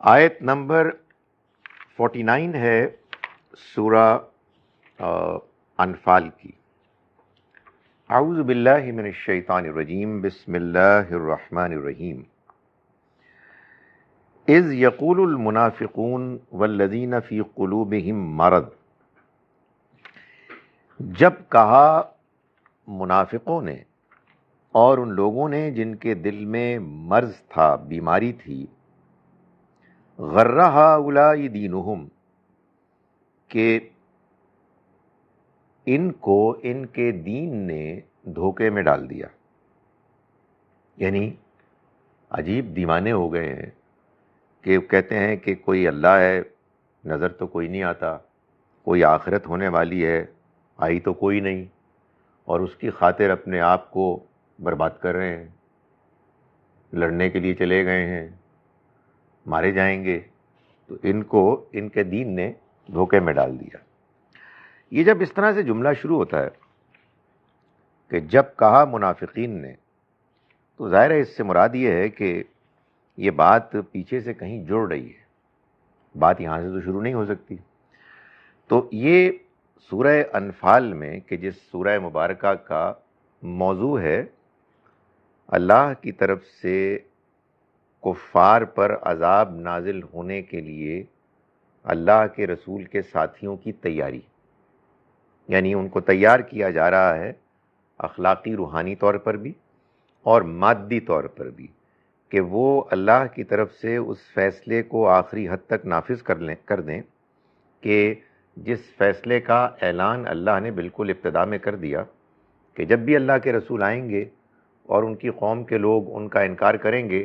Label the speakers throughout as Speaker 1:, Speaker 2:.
Speaker 1: آیت نمبر 49 ہے سورہ انفال کی۔ اعوذ باللہ من الشیطان الرجیم، بسم اللہ الرحمن الرحیم۔ اذ یقول المنافقون والذین فی قلوبہم مرض، جب کہا منافقوں نے اور ان لوگوں نے جن کے دل میں مرض تھا، بیماری تھی، غر ہؤلاء دینہم، کہ ان کو ان کے دین نے دھوکے میں ڈال دیا، یعنی عجیب دیوانے ہو گئے ہیں کہ کہتے ہیں کہ کوئی اللہ ہے، نظر تو کوئی نہیں آتا، کوئی آخرت ہونے والی ہے، آئی تو کوئی نہیں، اور اس کی خاطر اپنے آپ کو برباد کر رہے ہیں، لڑنے کے لیے چلے گئے ہیں، مارے جائیں گے۔ تو ان کو ان کے دین نے دھوکے میں ڈال دیا۔ یہ جب اس طرح سے جملہ شروع ہوتا ہے کہ جب کہا منافقین نے، تو ظاہر ہے اس سے مراد یہ ہے کہ یہ بات پیچھے سے کہیں جڑ رہی ہے، بات یہاں سے تو شروع نہیں ہو سکتی۔ تو یہ سورہ انفال میں کہ جس سورہ مبارکہ کا موضوع ہے اللہ کی طرف سے کفار پر عذاب نازل ہونے کے لیے اللہ کے رسول کے ساتھیوں کی تیاری، یعنی ان کو تیار کیا جا رہا ہے اخلاقی روحانی طور پر بھی اور مادی طور پر بھی، کہ وہ اللہ کی طرف سے اس فیصلے کو آخری حد تک نافذ کر دیں کہ جس فیصلے کا اعلان اللہ نے بالکل ابتدا میں کر دیا کہ جب بھی اللہ کے رسول آئیں گے اور ان کی قوم کے لوگ ان کا انکار کریں گے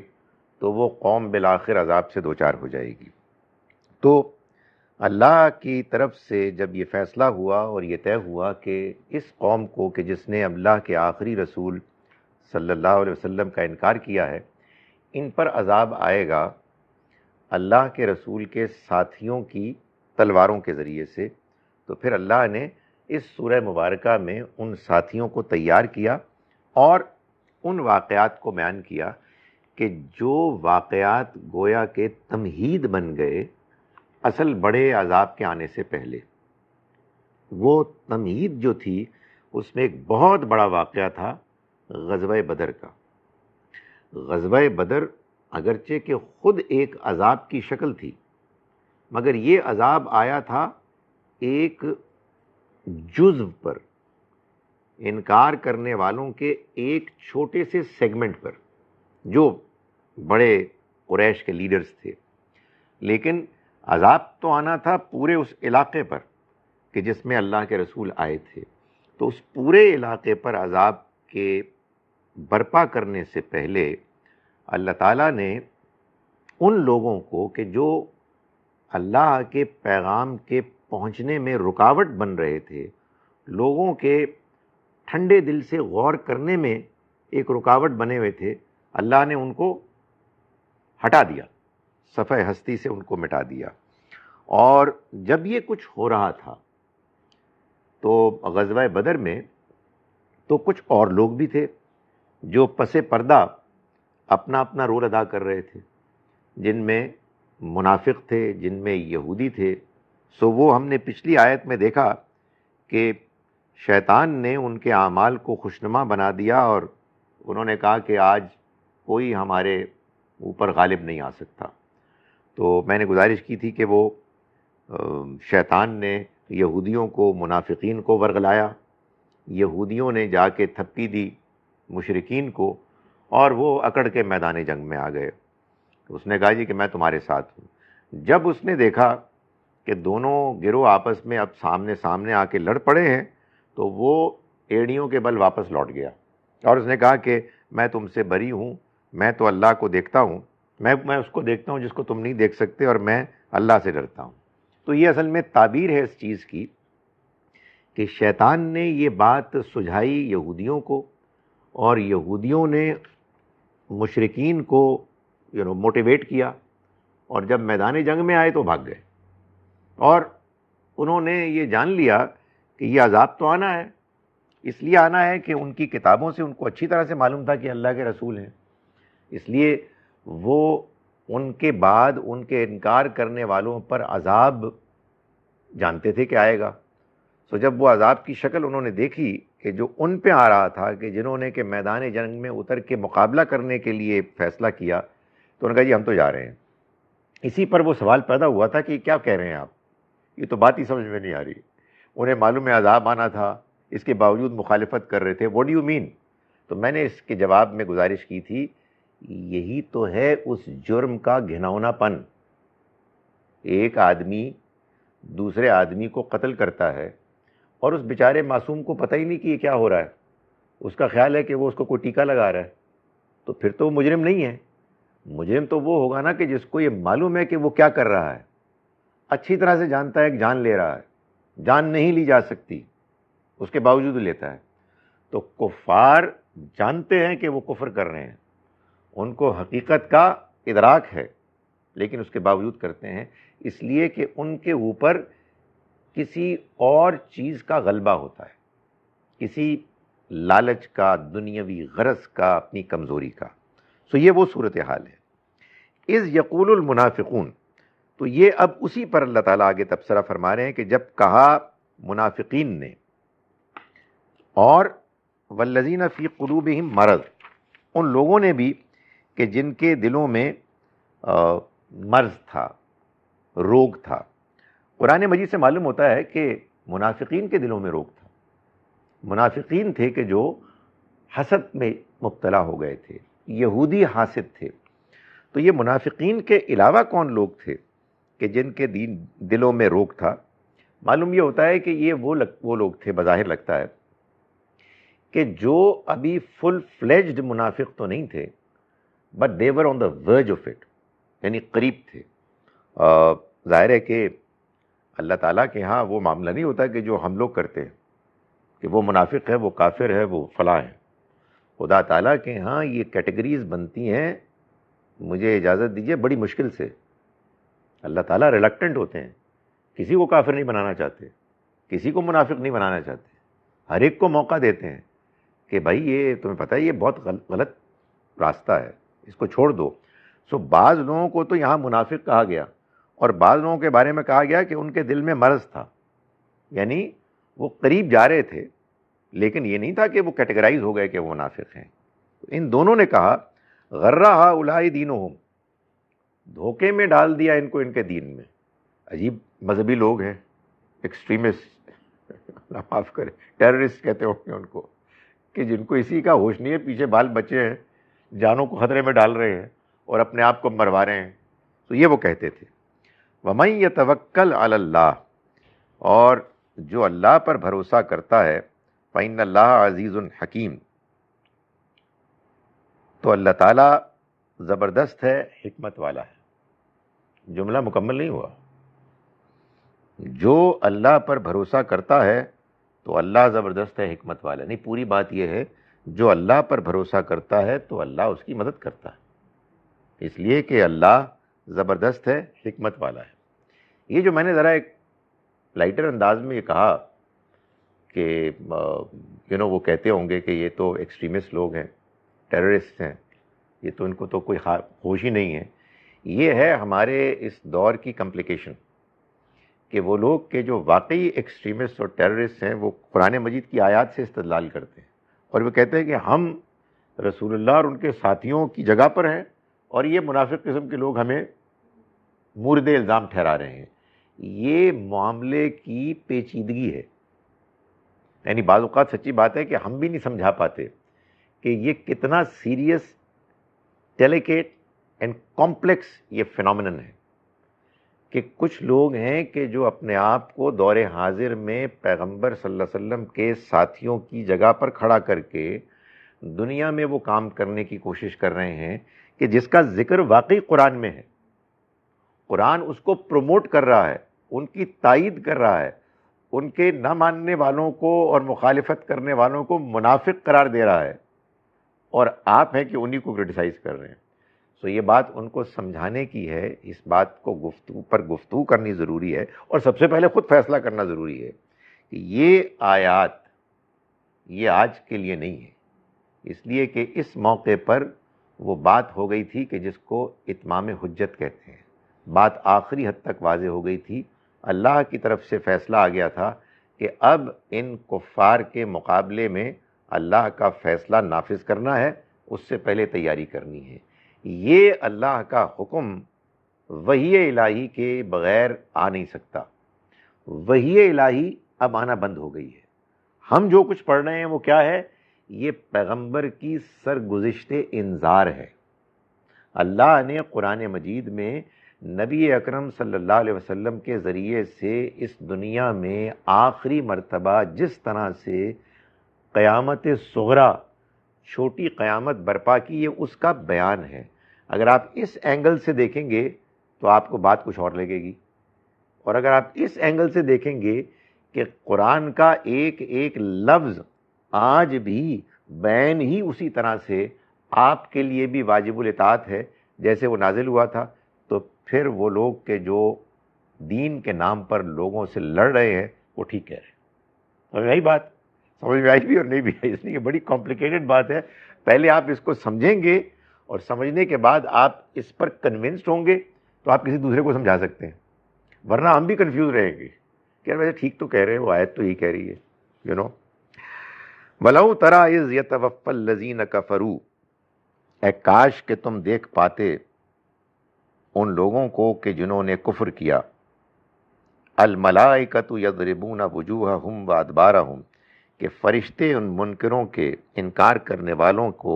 Speaker 1: تو وہ قوم بالآخر عذاب سے دوچار ہو جائے گی۔ تو اللہ کی طرف سے جب یہ فیصلہ ہوا اور یہ طے ہوا کہ اس قوم کو کہ جس نے اللہ کے آخری رسول صلی اللہ علیہ وسلم کا انکار کیا ہے، ان پر عذاب آئے گا اللہ کے رسول کے ساتھیوں کی تلواروں کے ذریعے سے، تو پھر اللہ نے اس سورہ مبارکہ میں ان ساتھیوں کو تیار کیا اور ان واقعات کو بیان کیا کہ جو واقعات گویا کے تمہید بن گئے اصل بڑے عذاب کے آنے سے پہلے۔ وہ تمہید جو تھی اس میں ایک بہت بڑا واقعہ تھا غزوہ بدر کا۔ غزوہ بدر اگرچہ کہ خود ایک عذاب کی شکل تھی، مگر یہ عذاب آیا تھا ایک جزو پر، انکار کرنے والوں کے ایک چھوٹے سے سیگمنٹ پر جو بڑے قریش کے لیڈرز تھے، لیکن عذاب تو آنا تھا پورے اس علاقے پر کہ جس میں اللہ کے رسول آئے تھے۔ تو اس پورے علاقے پر عذاب کے برپا کرنے سے پہلے اللہ تعالیٰ نے ان لوگوں کو کہ جو اللہ کے پیغام کے پہنچنے میں رکاوٹ بن رہے تھے، لوگوں کے ٹھنڈے دل سے غور کرنے میں ایک رکاوٹ بنے ہوئے تھے، اللہ نے ان کو ہٹا دیا، صفحہ ہستی سے ان کو مٹا دیا۔ اور جب یہ کچھ ہو رہا تھا تو غزوہ بدر میں تو کچھ اور لوگ بھی تھے جو پس پردہ اپنا اپنا رول ادا کر رہے تھے، جن میں منافق تھے، جن میں یہودی تھے۔ سو وہ ہم نے پچھلی آیت میں دیکھا کہ شیطان نے ان کے اعمال کو خوشنما بنا دیا اور انہوں نے کہا کہ آج کوئی ہمارے اوپر غالب نہیں آ سکتا۔ تو میں نے گزارش کی تھی کہ وہ شیطان نے یہودیوں کو، منافقین کو ورغلایا، یہودیوں نے جا کے تھپی دی مشرکین کو، اور وہ اکڑ کے میدان جنگ میں آ گئے۔ اس نے کہا جی کہ میں تمہارے ساتھ ہوں۔ جب اس نے دیکھا کہ دونوں گروہ آپس میں اب سامنے سامنے آ کے لڑ پڑے ہیں تو وہ ایڑیوں کے بل واپس لوٹ گیا اور اس نے کہا کہ میں تم سے بری ہوں، میں تو اللہ کو دیکھتا ہوں، میں اس کو دیکھتا ہوں جس کو تم نہیں دیکھ سکتے، اور میں اللہ سے ڈرتا ہوں۔ تو یہ اصل میں تعبیر ہے اس چیز کی کہ شیطان نے یہ بات سجھائی یہودیوں کو، اور یہودیوں نے مشرکین کو موٹیویٹ کیا، اور جب میدان جنگ میں آئے تو بھاگ گئے، اور انہوں نے یہ جان لیا کہ یہ عذاب تو آنا ہے، اس لیے آنا ہے کہ ان کی کتابوں سے ان کو اچھی طرح سے معلوم تھا کہ اللہ کے رسول ہیں، اس لیے وہ ان کے بعد ان کے انکار کرنے والوں پر عذاب جانتے تھے کہ آئے گا. سو جب وہ عذاب کی شکل انہوں نے دیکھی کہ جو ان پہ آ رہا تھا، کہ جنہوں نے کہ میدان جنگ میں اتر کے مقابلہ کرنے کے لیے فیصلہ کیا، تو انہوں نے کہا جی ہم تو جا رہے ہیں. اسی پر وہ سوال پیدا ہوا تھا کہ کیا کہہ رہے ہیں آپ، یہ تو بات ہی سمجھ میں نہیں آ رہی. انہیں معلوم ہے عذاب آنا تھا، اس کے باوجود مخالفت کر رہے تھے. What do you mean? تو میں نے اس کے جواب میں گزارش کی تھی، یہی تو ہے اس جرم کا گھناؤنا پن. ایک آدمی دوسرے آدمی کو قتل کرتا ہے اور اس بیچارے معصوم کو پتہ ہی نہیں کہ یہ کیا ہو رہا ہے. اس کا خیال ہے کہ وہ اس کو کوئی ٹیکہ لگا رہا ہے. تو پھر تو وہ مجرم نہیں ہے. مجرم تو وہ ہوگا نا کہ جس کو یہ معلوم ہے کہ وہ کیا کر رہا ہے، اچھی طرح سے جانتا ہے کہ جان لے رہا ہے، جان نہیں لی جا سکتی، اس کے باوجود لیتا ہے. تو کفار جانتے ہیں کہ وہ کفر کر رہے ہیں، ان کو حقیقت کا ادراک ہے، لیکن اس کے باوجود کرتے ہیں، اس لیے کہ ان کے اوپر کسی اور چیز کا غلبہ ہوتا ہے، کسی لالچ کا، دنیاوی غرض کا، اپنی کمزوری کا. سو یہ وہ صورتحال ہے. اذ یقول المنافقون، تو یہ اب اسی پر اللہ تعالیٰ آگے تبصرہ فرما رہے ہیں کہ جب کہا منافقین نے، اور والذین فی قلوبہم مرض، ان لوگوں نے بھی کہ جن کے دلوں میں مرض تھا، روگ تھا. قرآن مجید سے معلوم ہوتا ہے کہ منافقین کے دلوں میں روگ تھا. منافقین تھے کہ جو حسد میں مبتلا ہو گئے تھے، یہودی حاسد تھے. تو یہ منافقین کے علاوہ کون لوگ تھے کہ جن کے دلوں میں روگ تھا؟ معلوم یہ ہوتا ہے کہ یہ وہ لوگ تھے، بظاہر لگتا ہے کہ جو ابھی فل فلیجڈ منافق تو نہیں تھے، but they were on the verge of it، یعنی قریب تھے. ظاہر ہے کہ اللہ تعالیٰ کے ہاں وہ معاملہ نہیں ہوتا کہ جو ہم لوگ کرتے ہیں کہ وہ منافق ہے، وہ کافر ہے، وہ فلاں ہے. خدا تعالیٰ کے ہاں یہ کیٹیگریز بنتی ہیں، مجھے اجازت دیجیے، بڑی مشکل سے. اللہ تعالیٰ ریلکٹنٹ ہوتے ہیں، کسی کو کافر نہیں بنانا چاہتے، کسی کو منافق نہیں بنانا چاہتے. ہر ایک کو موقع دیتے ہیں کہ بھائی یہ تمہیں پتہ ہے یہ بہت غلط راستہ ہے، اس کو چھوڑ دو. سو بعض لوگوں کو تو یہاں منافق کہا گیا، اور بعض لوگوں کے بارے میں کہا گیا کہ ان کے دل میں مرض تھا، یعنی وہ قریب جا رہے تھے لیکن یہ نہیں تھا کہ وہ کیٹیگرائز ہو گئے کہ وہ منافق ہیں. ان دونوں نے کہا غرہ ہؤلاء دینہم، دھوکے میں ڈال دیا ان کو ان کے دین میں. عجیب مذہبی لوگ ہیں، ایکسٹریمسٹ، اللہ معاف کرے، ٹیررسٹ کہتے ہوں گے ان کو، کہ جن کو اسی کا ہوش نہیں ہے، پیچھے بال بچے ہیں، جانوں کو خطرے میں ڈال رہے ہیں اور اپنے آپ کو مروا رہے ہیں. تو یہ وہ کہتے تھے. وَمَن يَتَوَكَّلْ عَلَى اللَّهِ، اور جو اللہ پر بھروسہ کرتا ہے، فَإِنَّ اللَّهَ عَزِيزٌ حَكِيمٌ، تو اللہ تعالیٰ زبردست ہے، حکمت والا ہے. جملہ مکمل نہیں ہوا. جو اللہ پر بھروسہ کرتا ہے تو اللہ زبردست ہے، حکمت والا. نہیں، پوری بات یہ ہے جو اللہ پر بھروسہ کرتا ہے تو اللہ اس کی مدد کرتا ہے، اس لیے کہ اللہ زبردست ہے، حکمت والا ہے. یہ جو میں نے ذرا ایک لائٹر انداز میں یہ کہا کہ وہ کہتے ہوں گے کہ یہ تو ایکسٹریمسٹ لوگ ہیں، ٹیررسٹ ہیں، یہ تو ان کو تو کوئی ہوش ہی نہیں ہے. یہ ہے ہمارے اس دور کی کمپلیکیشن کہ وہ لوگ کہ جو واقعی ایکسٹریمسٹ اور ٹیررسٹ ہیں وہ قرآن مجید کی آیات سے استدلال کرتے ہیں، اور وہ کہتے ہیں کہ ہم رسول اللہ اور ان کے ساتھیوں کی جگہ پر ہیں اور یہ منافق قسم کے لوگ ہمیں مورد الزام ٹھہرا رہے ہیں. یہ معاملے کی پیچیدگی ہے. یعنی بعض اوقات سچی بات ہے کہ ہم بھی نہیں سمجھا پاتے کہ یہ کتنا سیریس، ڈیلیکیٹ اینڈ کمپلیکس یہ فینومینن ہے کہ کچھ لوگ ہیں کہ جو اپنے آپ کو دور حاضر میں پیغمبر صلی اللہ علیہ وسلم کے ساتھیوں کی جگہ پر کھڑا کر کے دنیا میں وہ کام کرنے کی کوشش کر رہے ہیں کہ جس کا ذکر واقعی قرآن میں ہے. قرآن اس کو پروموٹ کر رہا ہے، ان کی تائید کر رہا ہے، ان کے نہ ماننے والوں کو اور مخالفت کرنے والوں کو منافق قرار دے رہا ہے، اور آپ ہیں کہ انہی کو کرٹیسائز کر رہے ہیں. سو یہ بات ان کو سمجھانے کی ہے، اس بات کو گفتگو کرنی ضروری ہے، اور سب سے پہلے خود فیصلہ کرنا ضروری ہے کہ یہ آیات یہ آج کے لیے نہیں ہے، اس لیے کہ اس موقع پر وہ بات ہو گئی تھی کہ جس کو اتمام حجت کہتے ہیں، بات آخری حد تک واضح ہو گئی تھی، اللہ کی طرف سے فیصلہ آ گیا تھا کہ اب ان کفار کے مقابلے میں اللہ کا فیصلہ نافذ کرنا ہے، اس سے پہلے تیاری کرنی ہے۔ یہ اللہ کا حکم وحی الہی کے بغیر آ نہیں سکتا، وحی الہی اب آنا بند ہو گئی ہے۔ ہم جو کچھ پڑھ رہے ہیں وہ کیا ہے؟ یہ پیغمبر کی سرگزشت انذار ہے۔ اللہ نے قرآن مجید میں نبی اکرم صلی اللہ علیہ وسلم کے ذریعے سے اس دنیا میں آخری مرتبہ جس طرح سے قیامت صغریٰ، چھوٹی قیامت برپا کی، یہ اس کا بیان ہے۔ اگر آپ اس اینگل سے دیکھیں گے تو آپ کو بات کچھ اور لگے گی، اور اگر آپ اس اینگل سے دیکھیں گے کہ قرآن کا ایک ایک لفظ آج بھی بین ہی اسی طرح سے آپ کے لیے بھی واجب الاطاعت ہے جیسے وہ نازل ہوا تھا، تو پھر وہ لوگ کہ جو دین کے نام پر لوگوں سے لڑ رہے ہیں وہ ٹھیک کہہ رہے ہیں۔ اور یہی بات سمجھ میں آئی بھی اور نہیں بھی آئی، اس لیے بڑی کمپلیکیٹڈ بات ہے۔ پہلے آپ اس کو سمجھیں گے اور سمجھنے کے بعد آپ اس پر کنونسڈ ہوں گے تو آپ کسی دوسرے کو سمجھا سکتے ہیں، ورنہ ہم بھی کنفیوز رہیں گے کہ یار ویسے ٹھیک تو کہہ رہے ہیں، وہ آیت تو ہی کہہ رہی ہے، یو نو۔ وَلَوْ تَرَىٰ إِذْ يَتَوَفَّى الَّذِينَ كَفَرُوا، اے کاش کہ تم دیکھ پاتے ان لوگوں کو کہ جنہوں نے کفر کیا، الْمَلَائِكَةُ يَضْرِبُونَ وُجُوهَهُمْ وَأَدْبَارَهُمْ، کہ فرشتے ان منکروں کے، انکار کرنے والوں کو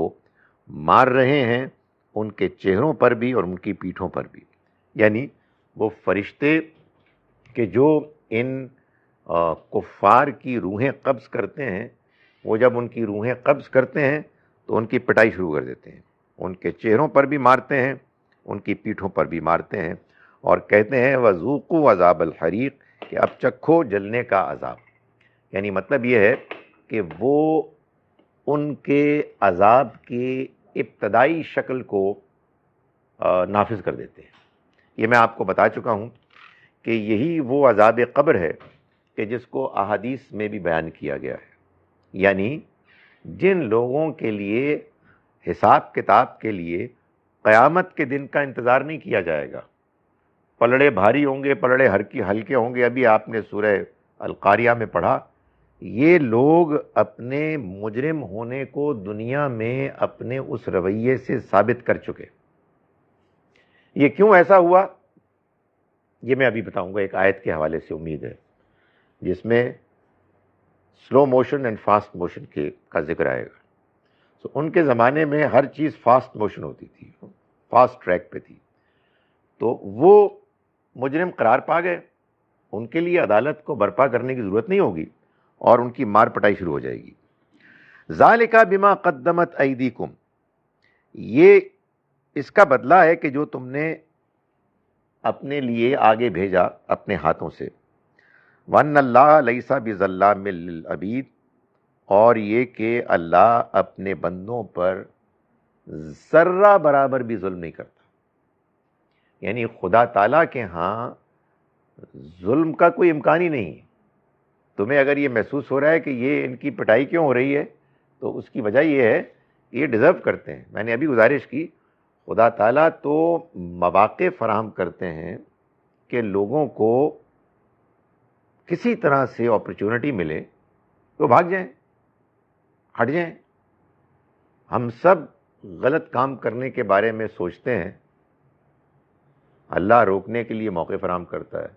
Speaker 1: مار رہے ہیں، ان کے چہروں پر بھی اور ان کی پیٹھوں پر بھی۔ یعنی وہ فرشتے کہ جو ان کفار کی روحیں قبض کرتے ہیں، وہ جب ان کی روحیں قبض کرتے ہیں تو ان کی پٹائی شروع کر دیتے ہیں، ان کے چہروں پر بھی مارتے ہیں، ان کی پیٹھوں پر بھی مارتے ہیں، اور کہتے ہیں وَذُوقُوا عَذَابَ الْحَرِيقِ، کہ اب چکھو جلنے کا عذاب۔ یعنی مطلب یہ ہے کہ وہ ان کے عذاب کی ابتدائی شکل کو نافذ کر دیتے ہیں۔ یہ میں آپ کو بتا چکا ہوں کہ یہی وہ عذاب قبر ہے کہ جس کو احادیث میں بھی بیان کیا گیا ہے۔ یعنی جن لوگوں کے لیے حساب کتاب کے لیے قیامت کے دن کا انتظار نہیں کیا جائے گا، پلڑے بھاری ہوں گے، پلڑے ہلکے ہوں گے، ابھی آپ نے سورہ القاریہ میں پڑھا، یہ لوگ اپنے مجرم ہونے کو دنیا میں اپنے اس رویے سے ثابت کر چکے۔ یہ کیوں ایسا ہوا یہ میں ابھی بتاؤں گا ایک آیت کے حوالے سے، امید ہے، جس میں slow motion and fast motion کا ذکر آئے گا۔ ان کے زمانے میں ہر چیز فاسٹ موشن ہوتی تھی، فاسٹ ٹریک پہ تھی، تو وہ مجرم قرار پا گئے، ان کے لیے عدالت کو برپا کرنے کی ضرورت نہیں ہوگی اور ان کی مار پٹائی شروع ہو جائے گی۔ ذالک بما قدمت ایدیکم، یہ اس کا بدلہ ہے کہ جو تم نے اپنے لیے آگے بھیجا اپنے ہاتھوں سے۔ وَأَنَّ اللَّهَ لَيْسَ بِظَلَّامٍ لِّلْعَبِيدِ، اور یہ کہ اللہ اپنے بندوں پر ذرہ برابر بھی ظلم نہیں کرتا۔ یعنی خدا تعالیٰ کے ہاں ظلم کا کوئی امکان ہی نہیں ہے۔ تمہیں اگر یہ محسوس ہو رہا ہے کہ یہ ان کی پٹائی کیوں ہو رہی ہے تو اس کی وجہ یہ ہے کہ یہ ڈیزرو کرتے ہیں۔ میں نے ابھی گزارش کی، خدا تعالیٰ تو مواقع فراہم کرتے ہیں کہ لوگوں کو کسی طرح سے اپرچونٹی ملے تو بھاگ جائیں، ہٹ جائیں۔ ہم سب غلط کام کرنے کے بارے میں سوچتے ہیں، اللہ روکنے کے لیے موقع فراہم کرتا ہے،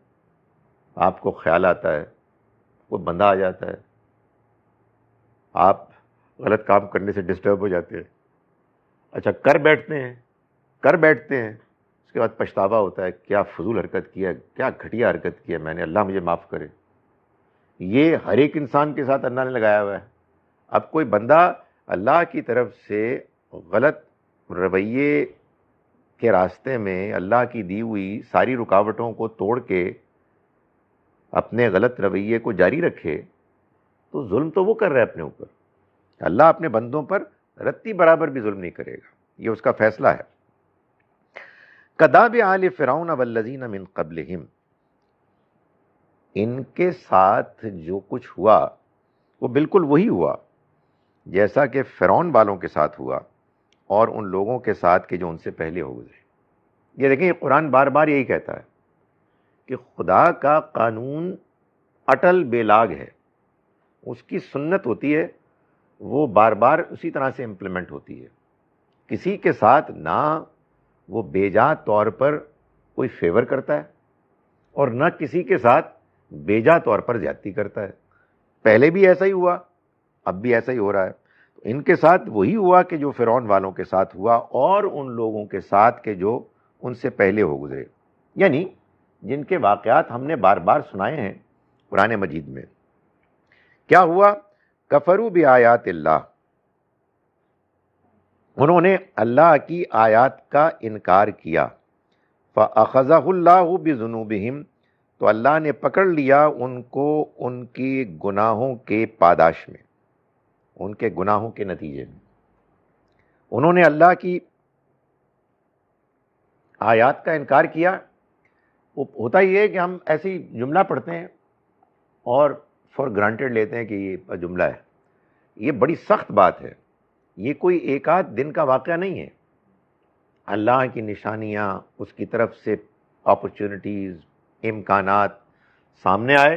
Speaker 1: آپ کو خیال آتا ہے، کوئی بندہ آ جاتا ہے، آپ غلط کام کرنے سے ڈسٹرب ہو جاتے ہیں، اچھا کر بیٹھتے ہیں، اس کے بعد پچھتاوا ہوتا ہے، کیا فضول حرکت کیا، کیا گھٹیا حرکت کیا میں نے، اللہ مجھے معاف کرے۔ یہ ہر ایک انسان کے ساتھ اللہ نے لگایا ہوا ہے۔ اب کوئی بندہ اللہ کی طرف سے غلط رویے کے راستے میں اللہ کی دی ہوئی ساری رکاوٹوں کو توڑ کے اپنے غلط رویے کو جاری رکھے تو ظلم تو وہ کر رہا ہے اپنے اوپر۔ اللہ اپنے بندوں پر رتی برابر بھی ظلم نہیں کرے گا، یہ اس کا فیصلہ ہے۔ کداب آل فرعون والذین من قبلہم، ان کے ساتھ جو کچھ ہوا وہ بالکل وہی ہوا جیسا کہ فرعون والوں کے ساتھ ہوا۔ اور ان لوگوں کے ساتھ کہ جو ان سے پہلے ہو گزرے. یہ دیکھیں، یہ قرآن بار بار یہی کہتا ہے کہ خدا کا قانون اٹل بے لاگ ہے، اس کی سنت ہوتی ہے، وہ بار بار اسی طرح سے امپلیمنٹ ہوتی ہے. کسی کے ساتھ نہ وہ بے جا طور پر کوئی فیور کرتا ہے اور نہ کسی کے ساتھ بے جا طور پر زیادتی کرتا ہے. پہلے بھی ایسا ہی ہوا، اب بھی ایسا ہی ہو رہا ہے. تو ان کے ساتھ وہی ہوا کہ جو فرعون والوں کے ساتھ ہوا، اور ان لوگوں کے ساتھ کہ جو ان سے پہلے ہو گزرے، یعنی جن کے واقعات ہم نے بار بار سنائے ہیں قرآن مجید میں. کیا ہوا؟ کفروا بآیات اللہ، انہوں نے اللہ کی آیات کا انکار کیا. فأخذہ اللہ بذنوبہم، تو اللہ نے پکڑ لیا ان کو ان کی گناہوں کے پاداش میں، ان کے گناہوں کے نتیجے میں. انہوں نے اللہ کی آیات کا انکار کیا. وہ ہوتا یہ ہے کہ ہم ایسی جملہ پڑھتے ہیں اور فار گرانٹیڈ لیتے ہیں کہ یہ جملہ ہے. یہ بڑی سخت بات ہے، یہ کوئی ایک آدھ دن کا واقعہ نہیں ہے. اللہ کی نشانیاں، اس کی طرف سے اپرچونٹیز، امکانات سامنے آئے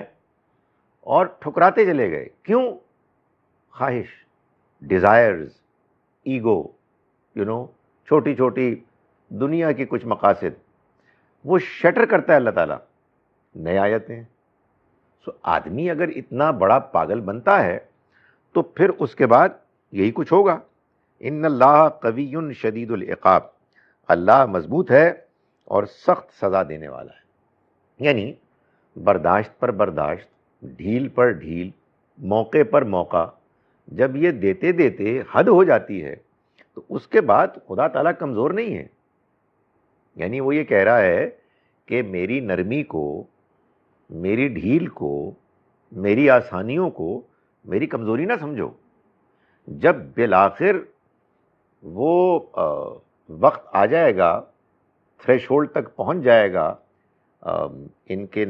Speaker 1: اور ٹھکراتے چلے گئے. کیوں؟ خواہش، ڈیزائرز، ایگو، چھوٹی چھوٹی دنیا کی کچھ مقاصد، وہ شٹر کرتا ہے اللہ تعالیٰ. نئے آیتیں. سو آدمی اگر اتنا بڑا پاگل بنتا ہے تو پھر اس کے بعد یہی کچھ ہوگا. ان اللہ قوی شدید العقاب، اللہ مضبوط ہے اور سخت سزا دینے والا ہے. یعنی برداشت پر برداشت، ڈھیل پر ڈھیل، موقع پر موقع جب یہ دیتے دیتے حد ہو جاتی ہے تو اس کے بعد خدا تعالیٰ کمزور نہیں ہے. یعنی وہ یہ کہہ رہا ہے کہ میری نرمی کو، میری ڈھیل کو، میری آسانیوں کو میری کمزوری نہ سمجھو. جب بالآخر وہ وقت آ جائے گا، تھریش ہولڈ تک پہنچ جائے گا ان کے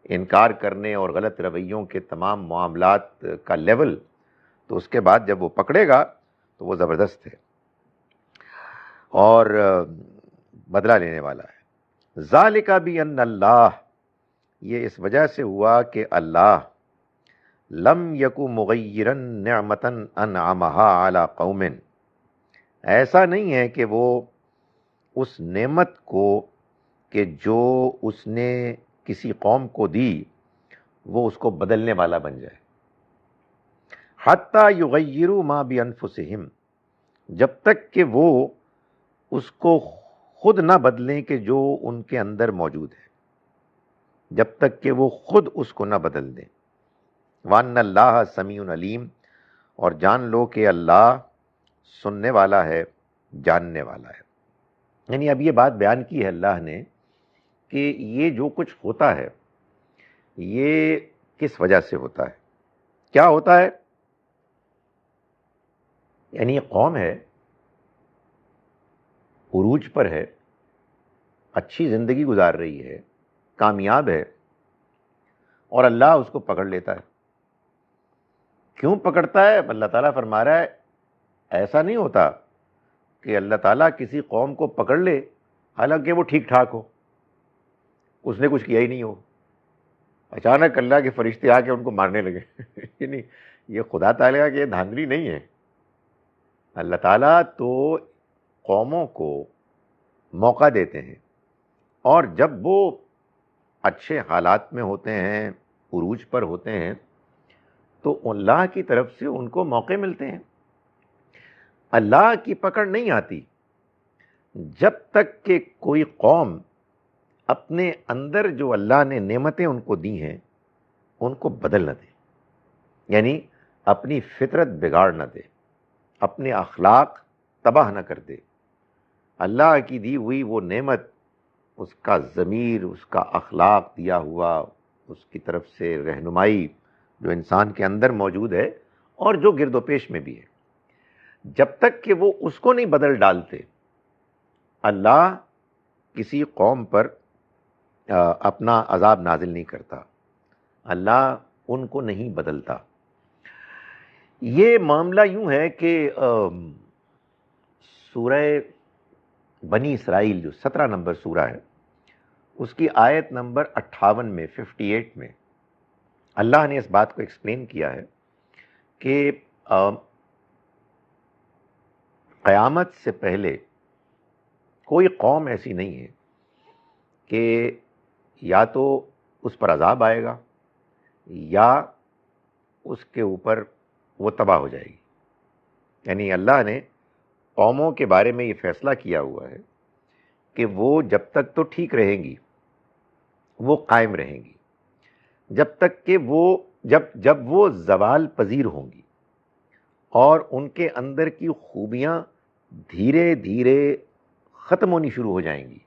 Speaker 1: انکار کرنے اور غلط رویوں کے تمام معاملات کا لیول، تو اس کے بعد جب وہ پکڑے گا تو وہ زبردست ہے اور بدلہ لینے والا ہے. ذالک بان اللہ، یہ اس وجہ سے ہوا کہ اللہ لم یکو مغیرا نعمتا انعمها علی قوم، ایسا نہیں ہے کہ وہ اس نعمت کو کہ جو اس نے کسی قوم کو دی وہ اس کو بدلنے والا بن جائے. حتی یغیروا ما بانفسہم، جب تک کہ وہ اس کو خود نہ بدلیں کہ جو ان کے اندر موجود ہے، جب تک کہ وہ خود اس کو نہ بدل دیں. وَأَنَّ اللَّهَ سَمِيعٌ عَلِيمٌ، اور جان لو کہ اللہ سننے والا ہے، جاننے والا ہے. یعنی اب یہ بات بیان کی ہے اللہ نے کہ یہ جو کچھ ہوتا ہے یہ کس وجہ سے ہوتا ہے. کیا ہوتا ہے؟ یعنی یہ قوم ہے، عروج پر ہے، اچھی زندگی گزار رہی ہے، کامیاب ہے، اور اللہ اس کو پکڑ لیتا ہے. کیوں پکڑتا ہے؟ اللہ تعالیٰ فرما رہا ہے ایسا نہیں ہوتا کہ اللہ تعالیٰ کسی قوم کو پکڑ لے حالانکہ وہ ٹھیک ٹھاک ہو، اس نے کچھ کیا ہی نہیں ہو، اچانک اللہ کے فرشتے آ کے ان کو مارنے لگے. یعنی یہ خدا تعالیٰ کی دھاندلی نہیں ہے. اللہ تعالیٰ تو قوموں کو موقع دیتے ہیں، اور جب وہ اچھے حالات میں ہوتے ہیں، عروج پر ہوتے ہیں، تو اللہ کی طرف سے ان کو موقع ملتے ہیں. اللہ کی پکڑ نہیں آتی جب تک کہ کوئی قوم اپنے اندر جو اللہ نے نعمتیں ان کو دی ہیں ان کو بدل نہ دے، یعنی اپنی فطرت بگاڑ نہ دے، اپنے اخلاق تباہ نہ کر دے. اللہ کی دی ہوئی وہ نعمت، اس کا ضمیر، اس کا اخلاق دیا ہوا، اس کی طرف سے رہنمائی جو انسان کے اندر موجود ہے اور جو گرد و پیش میں بھی ہے، جب تک کہ وہ اس کو نہیں بدل ڈالتے، اللہ کسی قوم پر اپنا عذاب نازل نہیں کرتا، اللہ ان کو نہیں بدلتا. یہ معاملہ یوں ہے کہ سورہ بنی اسرائیل جو 17 نمبر سورہ ہے، اس کی آیت نمبر 58 میں 58 میں اللہ نے اس بات کو ایکسپلین کیا ہے کہ قیامت سے پہلے کوئی قوم ایسی نہیں ہے کہ یا تو اس پر عذاب آئے گا یا اس کے اوپر وہ تباہ ہو جائے گی. یعنی اللہ نے قوموں کے بارے میں یہ فیصلہ کیا ہوا ہے کہ وہ جب تک تو ٹھیک رہیں گی، وہ قائم رہیں گی، جب تک کہ جب وہ زوال پذیر ہوں گی اور ان کے اندر کی خوبیاں دھیرے دھیرے ختم ہونی شروع ہو جائیں گی.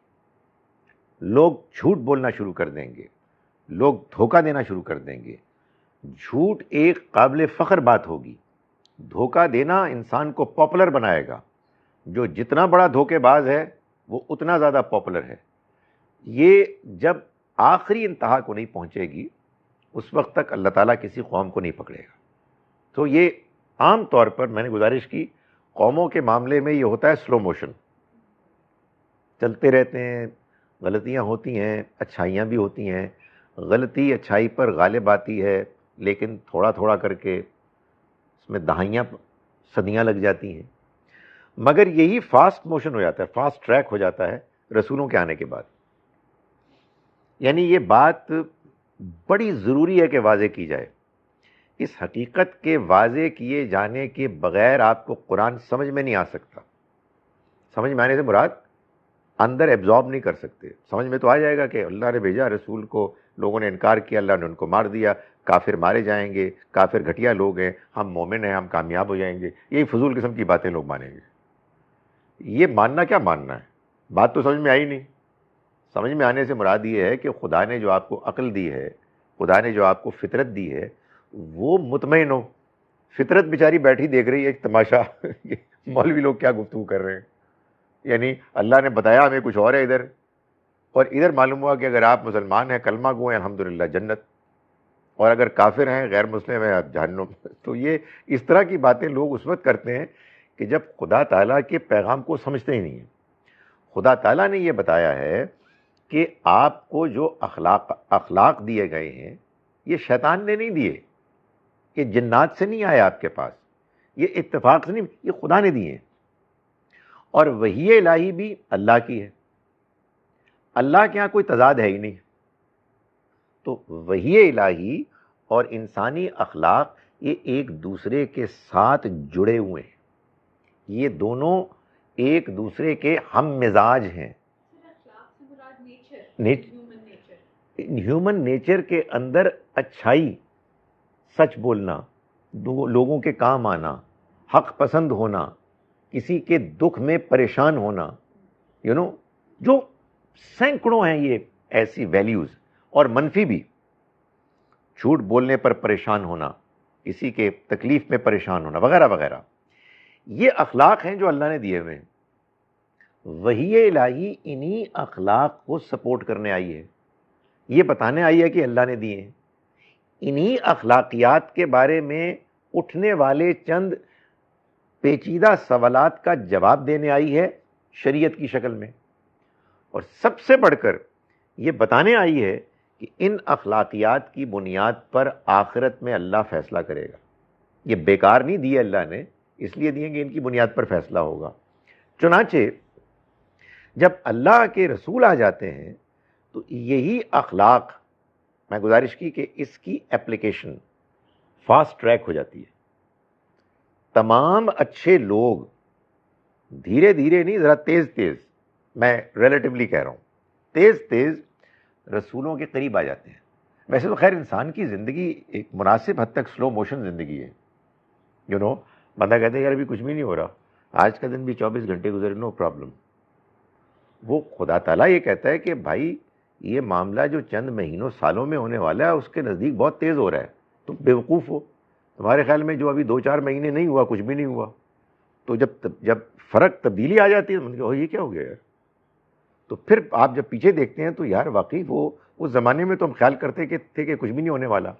Speaker 1: لوگ جھوٹ بولنا شروع کر دیں گے، لوگ دھوکہ دینا شروع کر دیں گے. جھوٹ ایک قابل فخر بات ہوگی. دھوکہ دینا انسان کو پاپولر بنائے گا. جو جتنا بڑا دھوکے باز ہے وہ اتنا زیادہ پاپولر ہے. یہ جب آخری انتہا کو نہیں پہنچے گی اس وقت تک اللہ تعالیٰ کسی قوم کو نہیں پکڑے گا. تو یہ عام طور پر میں نے گزارش کی، قوموں کے معاملے میں یہ ہوتا ہے سلو موشن، چلتے رہتے ہیں، غلطیاں ہوتی ہیں، اچھائیاں بھی ہوتی ہیں، غلطی اچھائی پر غالب آتی ہے، لیکن تھوڑا تھوڑا کر کے اس میں دہائیاں صدیاں لگ جاتی ہیں. مگر یہی فاسٹ موشن ہو جاتا ہے، فاسٹ ٹریک ہو جاتا ہے رسولوں کے آنے کے بعد. یعنی یہ بات بڑی ضروری ہے کہ واضح کی جائے. اس حقیقت کے واضح کیے جانے کے بغیر آپ کو قرآن سمجھ میں نہیں آ سکتا. سمجھ میں آنے سے مراد اندر ایبزارب نہیں کر سکتے. سمجھ میں تو آ جائے گا کہ اللہ نے بھیجا رسول کو، لوگوں نے انکار کیا، اللہ نے ان کو مار دیا، کافر مارے جائیں گے، کافر گھٹیا لوگ ہیں، ہم مومن ہیں، ہم کامیاب ہو جائیں گے. یہی فضول قسم کی باتیں لوگ مانیں گے. یہ ماننا کیا ماننا ہے؟ بات تو سمجھ میں آئی نہیں. سمجھ میں آنے سے مراد یہ ہے کہ خدا نے جو آپ کو عقل دی ہے، خدا نے جو آپ کو فطرت دی ہے، وہ مطمئن ہو. فطرت بیچاری بیٹھی دیکھ رہی ہے ایک تماشا مولوی لوگ کیا گفتگو کر رہے ہیں. یعنی اللہ نے بتایا ہمیں کچھ اور ہے ادھر، اور ادھر معلوم ہوا کہ اگر آپ مسلمان ہیں، کلمہ گو ہیں، الحمدللہ جنت، اور اگر کافر ہیں، غیر مسلم ہیں، جہنم. تو یہ اس طرح کی باتیں لوگ اس وقت کرتے ہیں کہ جب خدا تعالیٰ کے پیغام کو سمجھتے ہی نہیں ہیں. خدا تعالیٰ نے یہ بتایا ہے کہ آپ کو جو اخلاق دیے گئے ہیں یہ شیطان نے نہیں دیے، یہ جنات سے نہیں آئے آپ کے پاس، یہ اتفاق سے نہیں، یہ خدا نے دیے ہیں. اور وحی الہی بھی اللہ کی ہے. اللہ کے ہاں کوئی تضاد ہے ہی نہیں. تو وحی الہی اور انسانی اخلاق یہ ایک دوسرے کے ساتھ جڑے ہوئے ہیں. یہ دونوں ایک دوسرے کے ہم مزاج ہیں. ہیومن نیچر کے اندر اچھائی، سچ بولنا، لوگوں کے کام آنا، حق پسند ہونا، کسی کے دکھ میں پریشان ہونا، جو سینکڑوں ہیں یہ ایسی ویلیوز، اور منفی بھی، جھوٹ بولنے پر پریشان ہونا، کسی کے تکلیف میں پریشان ہونا، وغیرہ وغیرہ. یہ اخلاق ہیں جو اللہ نے دیے ہوئے ہیں. وحی الہی انہی اخلاق کو سپورٹ کرنے آئی ہے، یہ بتانے آئی ہے کہ اللہ نے دیے ہیں. انہی اخلاقیات کے بارے میں اٹھنے والے چند پیچیدہ سوالات کا جواب دینے آئی ہے شریعت کی شکل میں. اور سب سے بڑھ کر یہ بتانے آئی ہے کہ ان اخلاقیات کی بنیاد پر آخرت میں اللہ فیصلہ کرے گا. یہ بیکار نہیں دیے اللہ نے، اس لیے دیے کہ ان کی بنیاد پر فیصلہ ہوگا. چنانچہ جب اللہ کے رسول آ جاتے ہیں تو یہی اخلاق، میں گزارش کی کہ اس کی اپلیکیشن فاسٹ ٹریک ہو جاتی ہے. تمام اچھے لوگ دھیرے دھیرے نہیں، ذرا تیز تیز، میں ریلیٹیولی کہہ رہا ہوں، تیز تیز رسولوں کے قریب آ جاتے ہیں. ویسے تو خیر انسان کی زندگی ایک مناسب حد تک سلو موشن زندگی ہے. بندہ کہتے ہیں یار ابھی کچھ بھی نہیں ہو رہا، آج کا دن بھی 24 گھنٹے گزرے، نو پرابلم. وہ خدا تعالیٰ یہ کہتا ہے کہ بھائی یہ معاملہ جو چند مہینوں سالوں میں ہونے والا ہے اس کے نزدیک بہت تیز ہو رہا ہے. تم بیوقوف ہو. تمہارے خیال میں جو ابھی 2-4 مہینے نہیں ہوا، کچھ بھی نہیں ہوا، تو جب فرق تبدیلی آ جاتی ہے، یہ کیا ہو گیا یار؟ تو پھر آپ جب پیچھے دیکھتے ہیں تو یار واقعی وہ اس زمانے میں تو ہم خیال کرتے تھے کہ کچھ بھی نہیں ہونے والا.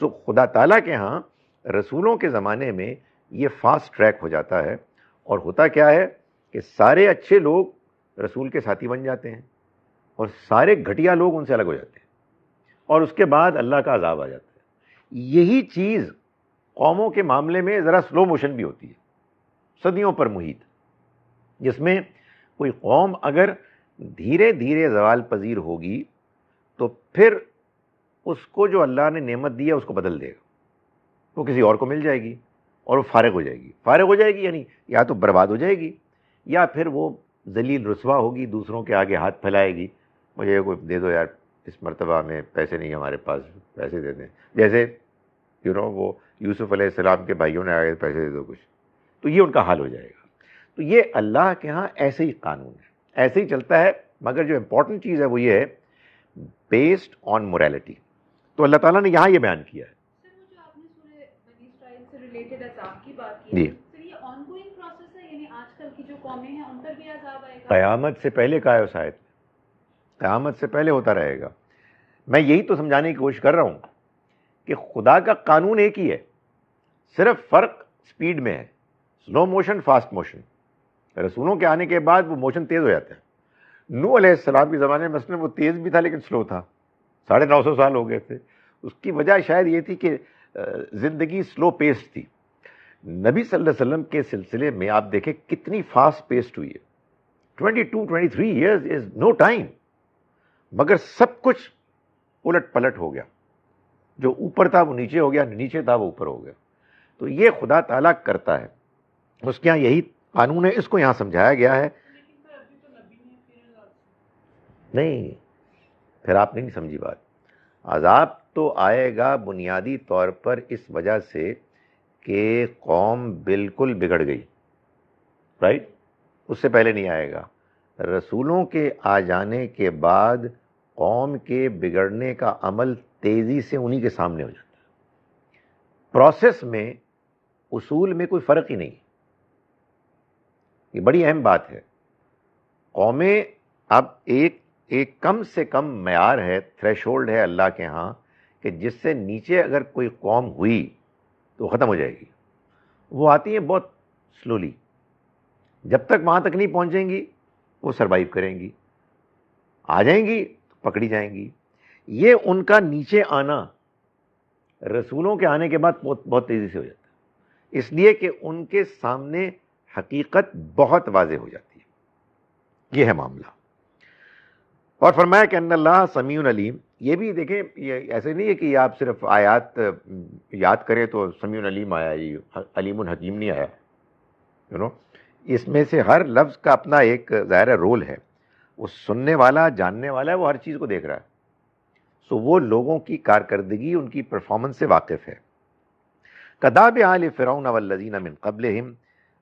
Speaker 1: سو خدا تعالیٰ کے ہاں رسولوں کے زمانے میں یہ فاسٹ ٹریک ہو جاتا ہے. اور ہوتا کیا ہے کہ سارے اچھے لوگ رسول کے ساتھی بن جاتے ہیں اور سارے گھٹیا لوگ ان سے الگ ہو جاتے ہیں، اور اس کے بعد اللہ کا عذاب آ جاتا ہے۔ یہی چیز قوموں کے معاملے میں ذرا سلو موشن بھی ہوتی ہے، صدیوں پر محیط، جس میں کوئی قوم اگر دھیرے دھیرے زوال پذیر ہوگی تو پھر اس کو جو اللہ نے نعمت دی ہے اس کو بدل دے گا، وہ کسی اور کو مل جائے گی اور وہ فارغ ہو جائے گی۔ فارغ ہو جائے گی یعنی یا تو برباد ہو جائے گی یا پھر وہ ذلیل رسوا ہوگی، دوسروں کے آگے ہاتھ پھیلائے گی، مجھے کوئی دے دو یار، اس مرتبہ میں پیسے نہیں ہمارے پاس، پیسے دے دیں، جیسے وہ یوسف علیہ السلام کے بھائیوں نے آگے پیسے دے دو کچھ، تو یہ ان کا حال ہو جائے گا۔ تو یہ اللہ کے ہاں ایسے ہی قانون ہے، ایسے ہی چلتا ہے، مگر جو امپورٹنٹ چیز ہے وہ یہ ہے بیسڈ آن موریلٹی۔ تو اللہ تعالیٰ نے یہاں یہ بیان کیا ہے۔
Speaker 2: سر وہ جو آپ نے سورہ بنی اسرائیل سے ریلیٹڈ عذاب کی بات کی
Speaker 1: جی،
Speaker 2: ہے، سر یہ آن گوئنگ پروسیس ہے، یعنی آج کل کی جو قومیں ہیں ان پر بھی عذاب آئے گا؟
Speaker 1: قیامت سے پہلے کا ہے اس آیت، قیامت سے پہلے ہوتا رہے گا۔ میں یہی تو سمجھانے کی کوشش کر رہا ہوں کہ خدا کا قانون ایک ہی ہے، صرف فرق سپیڈ میں ہے، سلو موشن، فاسٹ موشن۔ رسولوں کے آنے کے بعد وہ موشن تیز ہو جاتا ہے۔ نوح علیہ السلام کے زمانے میں مثلاً وہ تیز بھی تھا لیکن سلو تھا، 950 سال ہو گئے تھے۔ اس کی وجہ شاید یہ تھی کہ زندگی سلو پیسڈ تھی۔ نبی صلی اللہ علیہ وسلم کے سلسلے میں آپ دیکھیں کتنی فاسٹ پیسڈ ہوئی ہے۔ 22-23 ایئرز از نو ٹائم، مگر سب کچھ الٹ پلٹ ہو گیا، جو اوپر تھا وہ نیچے ہو گیا، نیچے تھا وہ اوپر ہو گیا۔ تو یہ خدا تعالیٰ کرتا ہے، اس کے یہاں یہی قانون ہے، اس کو یہاں سمجھایا گیا ہے۔ نہیں، پھر آپ نہیں سمجھی بات۔ عذاب تو آئے گا بنیادی طور پر اس وجہ سے کہ قوم بالکل بگڑ گئی، رائٹ؟ اس سے پہلے نہیں آئے گا۔ رسولوں کے آ جانے کے بعد قوم کے بگڑنے کا عمل تیزی سے انہی کے سامنے ہو جاتا ہے۔ پروسیس میں، اصول میں کوئی فرق ہی نہیں۔ یہ بڑی اہم بات ہے۔ قومیں اب ایک کم سے کم معیار ہے، تھریش ہولڈ ہے اللہ کے ہاں، کہ جس سے نیچے اگر کوئی قوم ہوئی تو ختم ہو جائے گی۔ وہ آتی ہیں بہت سلولی، جب تک وہاں تک نہیں پہنچیں گی وہ سروائیو کریں گی، آ جائیں گی تو پکڑی جائیں گی۔ یہ ان کا نیچے آنا رسولوں کے آنے کے بعد بہت تیزی سے ہو جاتا ہے، اس لیے کہ ان کے سامنے حقیقت بہت واضح ہو جاتی ہے۔ یہ ہے معاملہ۔ اور فرمایا کہ ان اللہ سمیع علیم۔ یہ بھی دیکھیں، یہ ایسے نہیں ہے کہ آپ صرف آیات یاد کریں تو سمیع علیم آیا، یہ علیم الحکیم نہیں آیا۔ اس میں سے ہر لفظ کا اپنا ایک ظاہر رول ہے، وہ سننے والا، جاننے والا ہے، وہ ہر چیز کو دیکھ رہا ہے، سو وہ لوگوں کی کارکردگی، ان کی پرفارمنس سے واقف ہے۔ کداب آل فرعون والذین من قبلہم،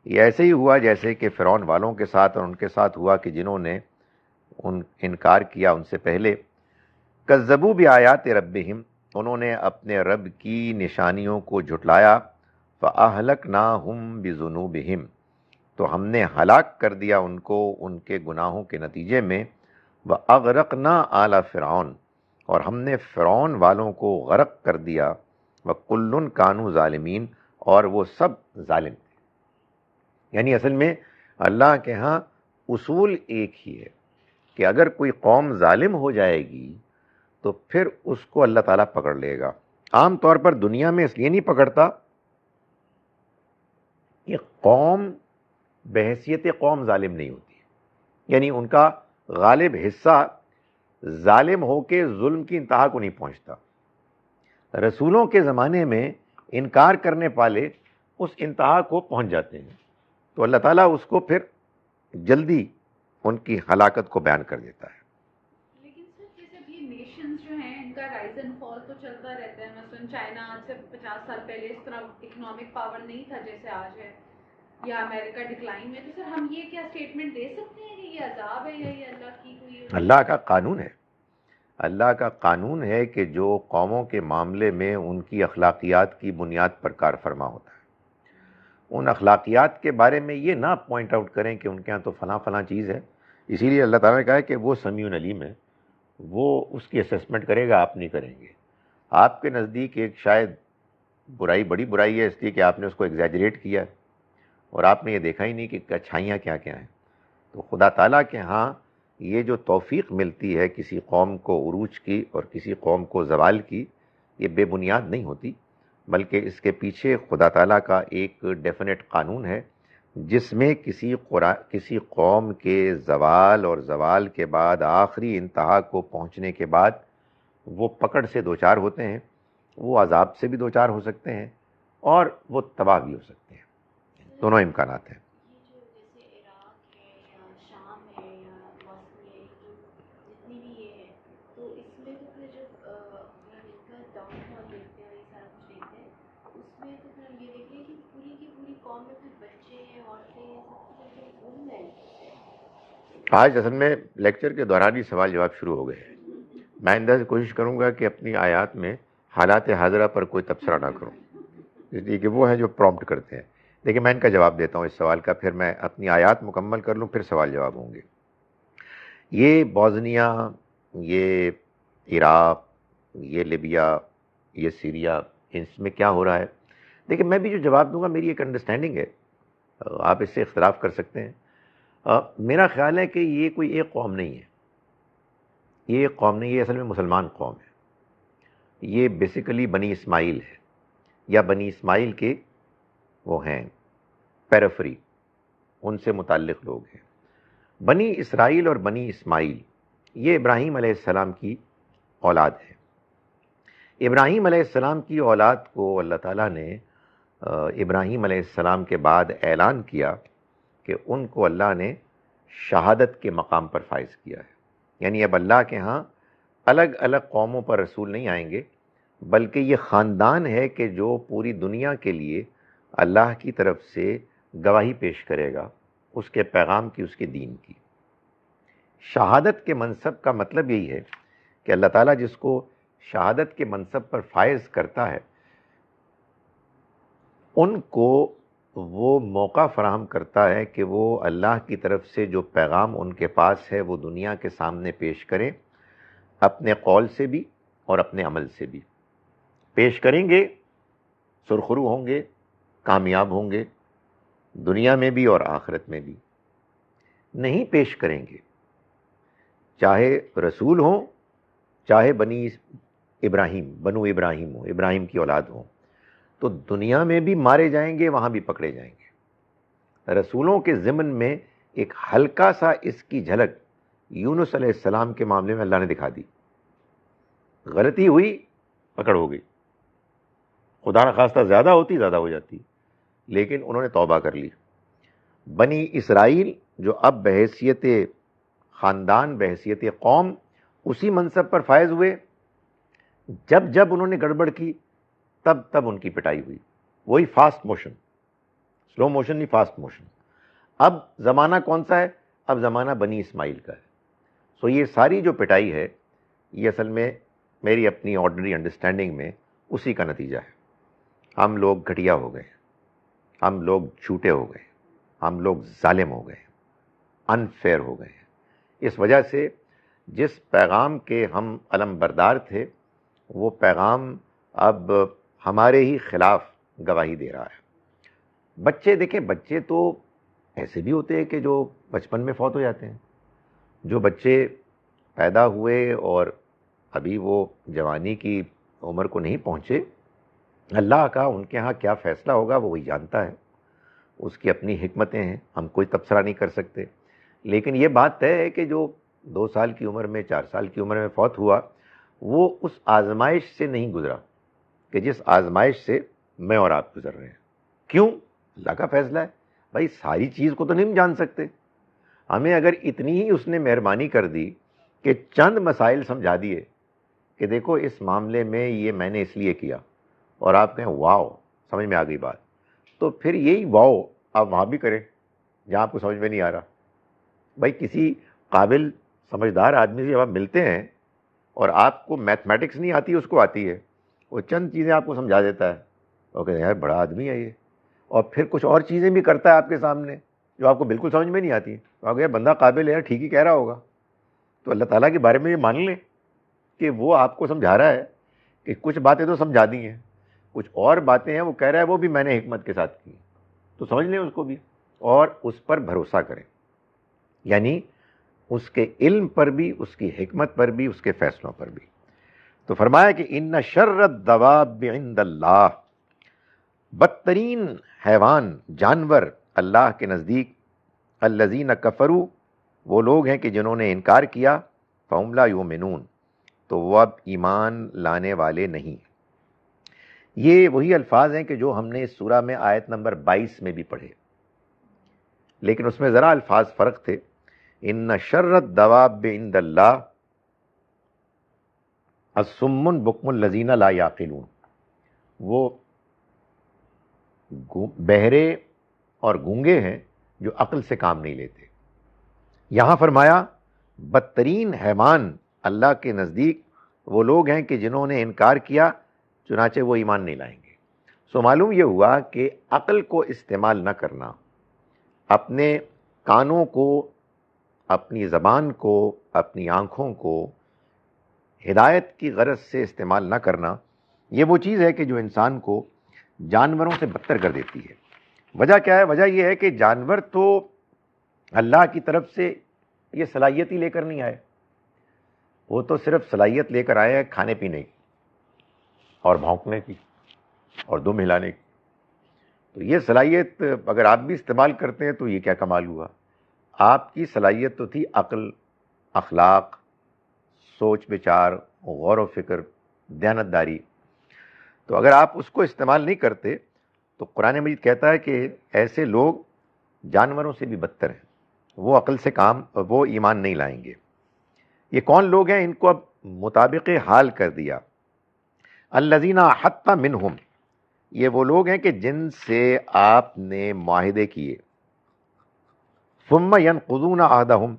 Speaker 1: یہ ایسے ہی ہوا جیسے کہ فرعون والوں کے ساتھ اور ان کے ساتھ ہوا کہ جنہوں نے انکار کیا ان سے پہلے۔ کذبوا بآیات ربہم، انہوں نے اپنے رب کی نشانیوں کو جھٹلایا۔ فأہلکناہم بذنوبہم، تو ہم نے ہلاک کر دیا ان کو ان کے گناہوں کے نتیجے میں۔ وأغرقنا آل فرعون، اور ہم نے فرعون والوں کو غرق کر دیا۔ وکل کانوا ظالمین، اور وہ سب ظالم تھے۔ یعنی اصل میں اللہ کے ہاں اصول ایک ہی ہے کہ اگر کوئی قوم ظالم ہو جائے گی تو پھر اس کو اللہ تعالیٰ پکڑ لے گا۔ عام طور پر دنیا میں اس لیے نہیں پکڑتا کہ قوم بحیثیت قوم ظالم نہیں ہوتی، یعنی ان کا غالب حصہ ظالم ہو کے ظلم کی انتہا کو نہیں پہنچتا۔ رسولوں کے زمانے میں انکار کرنے والے اس انتہا کو پہنچ جاتے ہیں، تو اللہ تعالیٰ اس کو پھر جلدی ان کی ہلاکت کو بیان کر دیتا ہے۔
Speaker 2: لیکن سر جیسے اب یہ نیشنز جو ہیں ان کا رائز اینڈ فال تو چلتا رہتا ہے، مثلاً چائنا آج سے 50 سال پہلے اس طرح اکنامک پاور نہیں تھا جیسے آج ہے، یا امریکہ ڈکلائن میں، تو سر ہم یہ کیا اسٹیٹمنٹ دے سکتے ہیں کہ یہ عذاب ہے یا یہ اللہ کی کوئی؟
Speaker 1: اللہ کا قانون ہے، اللہ کا قانون ہے کہ جو قوموں کے معاملے میں ان کی اخلاقیات کی بنیاد پر کار فرما ہوتا ہے، ان اخلاقیات کے بارے میں یہ نہ پوائنٹ آؤٹ کریں کہ ان کے ہاں تو فلاں فلاں چیز ہے۔ اسی لیے اللہ تعالیٰ نے کہا ہے کہ وہ سمیع علیم ہے، وہ اس کی اسیسمنٹ کرے گا، آپ نہیں کریں گے۔ آپ کے نزدیک ایک شاید برائی بڑی برائی ہے اس لیے کہ آپ نے اس کو ایگزیجریٹ کیا ہے، اور آپ نے یہ دیکھا ہی نہیں کہ اچھائیاں کیا کیا ہیں۔ تو خدا تعالیٰ کے ہاں یہ جو توفیق ملتی ہے کسی قوم کو عروج کی اور کسی قوم کو زوال کی، یہ بے بنیاد نہیں ہوتی، بلکہ اس کے پیچھے خدا تعالیٰ کا ایک ڈیفینیٹ قانون ہے، جس میں کسی قوم کے زوال اور زوال کے بعد آخری انتہا کو پہنچنے کے بعد وہ پکڑ سے دوچار ہوتے ہیں، وہ عذاب سے بھی دوچار ہو سکتے ہیں اور وہ تباہ بھی ہو سکتے ہیں، دونوں امکانات ہیں۔
Speaker 3: یہ جو جیسے عراق ہے یا شام ہے یا مصر ہے، جو جتنی بھی یہ ہے، تو اس میں تو پھر جب ان کا ڈاؤن فال دیکھتے ہیں اور یہ سارا کچھ دیکھتے ہیں، اس میں تو پھر یہ دیکھتے ہیں کہ پوری کی پوری قوم میں پھر بچے ہیں، عورتیں ہیں، سب کچھ ایسے گم گئے۔
Speaker 1: آج اصل میں لیکچر کے دوران ہی سوال جواب شروع ہو گئے۔ میں آئندہ سے کوشش کروں گا کہ اپنی آیات میں حالات حاضرہ پر کوئی تبصرہ نہ کروں، اس لیے کہ وہ ہیں جو پرومپٹ کرتے ہیں۔ لیکن میں ان کا جواب دیتا ہوں اس سوال کا، پھر میں اپنی آیات مکمل کر لوں، پھر سوال جواب ہوں گے۔ یہ بوسنیا، یہ عراق، یہ لیبیا، یہ سیریا، اس میں کیا ہو رہا ہے؟ لیکن میں بھی جو جواب دوں گا میری ایک انڈرسٹینڈنگ ہے، آپ اس سے اختلاف کر سکتے ہیں۔ میرا خیال ہے کہ یہ کوئی ایک قوم نہیں ہے، یہ ایک قوم نہیں ہے، یہ اصل میں مسلمان قوم ہے۔ یہ بیسیکلی بنی اسماعیل ہے، یا بنی اسماعیل کے وہ ہیں پیرفری، ان سے متعلق لوگ ہیں۔ بنی اسرائیل اور بنی اسماعیل یہ ابراہیم علیہ السلام کی اولاد ہے۔ ابراہیم علیہ السلام کی اولاد کو اللہ تعالیٰ نے ابراہیم علیہ السلام کے بعد اعلان کیا کہ ان کو اللہ نے شہادت کے مقام پر فائز کیا ہے، یعنی اب اللہ کے ہاں الگ الگ قوموں پر رسول نہیں آئیں گے، بلکہ یہ خاندان ہے کہ جو پوری دنیا کے لیے اللہ کی طرف سے گواہی پیش کرے گا، اس کے پیغام کی، اس کے دین کی۔ شہادت کے منصب کا مطلب یہی ہے کہ اللہ تعالیٰ جس کو شہادت کے منصب پر فائز کرتا ہے، ان کو وہ موقع فراہم کرتا ہے کہ وہ اللہ کی طرف سے جو پیغام ان کے پاس ہے وہ دنیا کے سامنے پیش کریں، اپنے قول سے بھی اور اپنے عمل سے بھی پیش کریں گے، سرخرو ہوں گے، کامیاب ہوں گے، دنیا میں بھی اور آخرت میں بھی۔ نہیں پیش کریں گے، چاہے رسول ہوں، چاہے بنو ابراہیم ہوں، ابراہیم کی اولاد ہوں، تو دنیا میں بھی مارے جائیں گے، وہاں بھی پکڑے جائیں گے۔ رسولوں کے ضمن میں ایک ہلکا سا اس کی جھلک یونس علیہ السلام کے معاملے میں اللہ نے دکھا دی۔ غلطی ہوئی، پکڑ ہو گئی، خدا نخواستہ زیادہ ہوتی، زیادہ ہو جاتی، لیکن انہوں نے توبہ کر لی۔ بنی اسرائیل جو اب بحیثیت خاندان، بحیثیت قوم اسی منصب پر فائز ہوئے، جب انہوں نے گڑبڑ کی تب ان کی پٹائی ہوئی، وہی فاسٹ موشن، سلو موشن نہیں، فاسٹ موشن۔ اب زمانہ کون سا ہے؟ اب زمانہ بنی اسماعیل کا ہے۔ سو یہ ساری جو پٹائی ہے، یہ اصل میں میری اپنی آرڈنری انڈرسٹینڈنگ میں اسی کا نتیجہ ہے۔ ہم لوگ گھٹیا ہو گئے، ہم لوگ جھوٹے ہو گئے، ہم لوگ ظالم ہو گئے، انفیئر ہو گئے۔ اس وجہ سے جس پیغام کے ہم علم بردار تھے، وہ پیغام اب ہمارے ہی خلاف گواہی دے رہا ہے۔ بچے دیکھیں، بچے تو ایسے بھی ہوتے ہیں کہ جو بچپن میں فوت ہو جاتے ہیں۔ جو بچے پیدا ہوئے اور ابھی وہ جوانی کی عمر کو نہیں پہنچے، اللہ کا ان کے ہاں کیا فیصلہ ہوگا وہ وہی جانتا ہے، اس کی اپنی حکمتیں ہیں، ہم کوئی تبصرہ نہیں کر سکتے۔ لیکن یہ بات طے ہے کہ جو 2 سال کی عمر میں، 4 سال کی عمر میں فوت ہوا، وہ اس آزمائش سے نہیں گزرا کہ جس آزمائش سے میں اور آپ گزر رہے ہیں۔ کیوں؟ اللہ کا فیصلہ ہے۔ بھائی ساری چیز کو تو نہیں جان سکتے، ہمیں اگر اتنی ہی اس نے مہربانی کر دی کہ چند مسائل سمجھا دیے کہ دیکھو اس معاملے میں یہ میں نے اس لیے کیا، اور آپ کہیں واو سمجھ میں آ گئی بات، تو پھر یہی واو آپ وہاں بھی کریں جہاں آپ کو سمجھ میں نہیں آ رہا۔ بھائی کسی قابل سمجھدار آدمی سے جب آپ ملتے ہیں اور آپ کو میتھمیٹکس نہیں آتی، اس کو آتی ہے، وہ چند چیزیں آپ کو سمجھا دیتا ہے، اور کہتے ہیں یار بڑا آدمی ہے یہ، اور پھر کچھ اور چیزیں بھی کرتا ہے آپ کے سامنے جو آپ کو بالکل سمجھ میں نہیں آتی، تو آپ کہتے ہیں بندہ قابل ہے یار، ٹھیک ہی کہہ رہا ہوگا۔ تو اللہ تعالیٰ کے بارے میں یہ مان لیں کہ وہ آپ کو سمجھا رہا ہے کہ کچھ باتیں تو سمجھا دی ہیں، کچھ اور باتیں ہیں وہ کہہ رہا ہے وہ بھی میں نے حکمت کے ساتھ کی، تو سمجھ لیں اس کو بھی اور اس پر بھروسہ کریں۔ یعنی اس کے علم پر بھی، اس کی حکمت پر بھی، اس کے فیصلوں پر بھی۔ تو فرمایا کہ ان شر الدواب عند اللہ، بدترین حیوان، جانور اللہ کے نزدیک، الذین کفروا، وہ لوگ ہیں کہ جنہوں نے انکار کیا، فہم لا یؤمنون، تو وہ اب ایمان لانے والے نہیں۔ یہ وہی الفاظ ہیں کہ جو ہم نے اس سورہ میں آیت نمبر 22 میں بھی پڑھے، لیکن اس میں ذرا الفاظ فرق تھے۔ ان شر الدواب عند اللہ الصم البکم الذین لا یعقلون، وہ بہرے اور گونگے ہیں جو عقل سے کام نہیں لیتے۔ یہاں فرمایا بدترین حیوان اللہ کے نزدیک وہ لوگ ہیں کہ جنہوں نے انکار کیا، چنانچہ وہ ایمان نہیں لائیں گے۔ سو معلوم یہ ہوا کہ عقل کو استعمال نہ کرنا، اپنے کانوں کو، اپنی زبان کو، اپنی آنکھوں کو ہدایت کی غرض سے استعمال نہ کرنا، یہ وہ چیز ہے کہ جو انسان کو جانوروں سے بدتر کر دیتی ہے۔ وجہ کیا ہے؟ وجہ یہ ہے کہ جانور تو اللہ کی طرف سے یہ صلاحیت ہی لے کر نہیں آئے، وہ تو صرف صلاحیت لے کر آئے ہیں کھانے پینے کی اور بھونکنے کی اور دم ہلانے کی۔ تو یہ صلاحیت اگر آپ بھی استعمال کرتے ہیں تو یہ کیا کمال ہوا؟ آپ کی صلاحیت تو تھی عقل، اخلاق، سوچ بچار، غور و فکر، دیانتداری۔ تو اگر آپ اس کو استعمال نہیں کرتے تو قرآن مجید کہتا ہے کہ ایسے لوگ جانوروں سے بھی بدتر ہیں، وہ عقل سے کام، وہ ایمان نہیں لائیں گے۔ یہ کون لوگ ہیں؟ ان کو اب مطابق حال کر دیا۔ الذین عاہدت منہم، یہ وہ لوگ ہیں کہ جن سے آپ نے معاہدے کیے، ثم ینقضون عہدہم،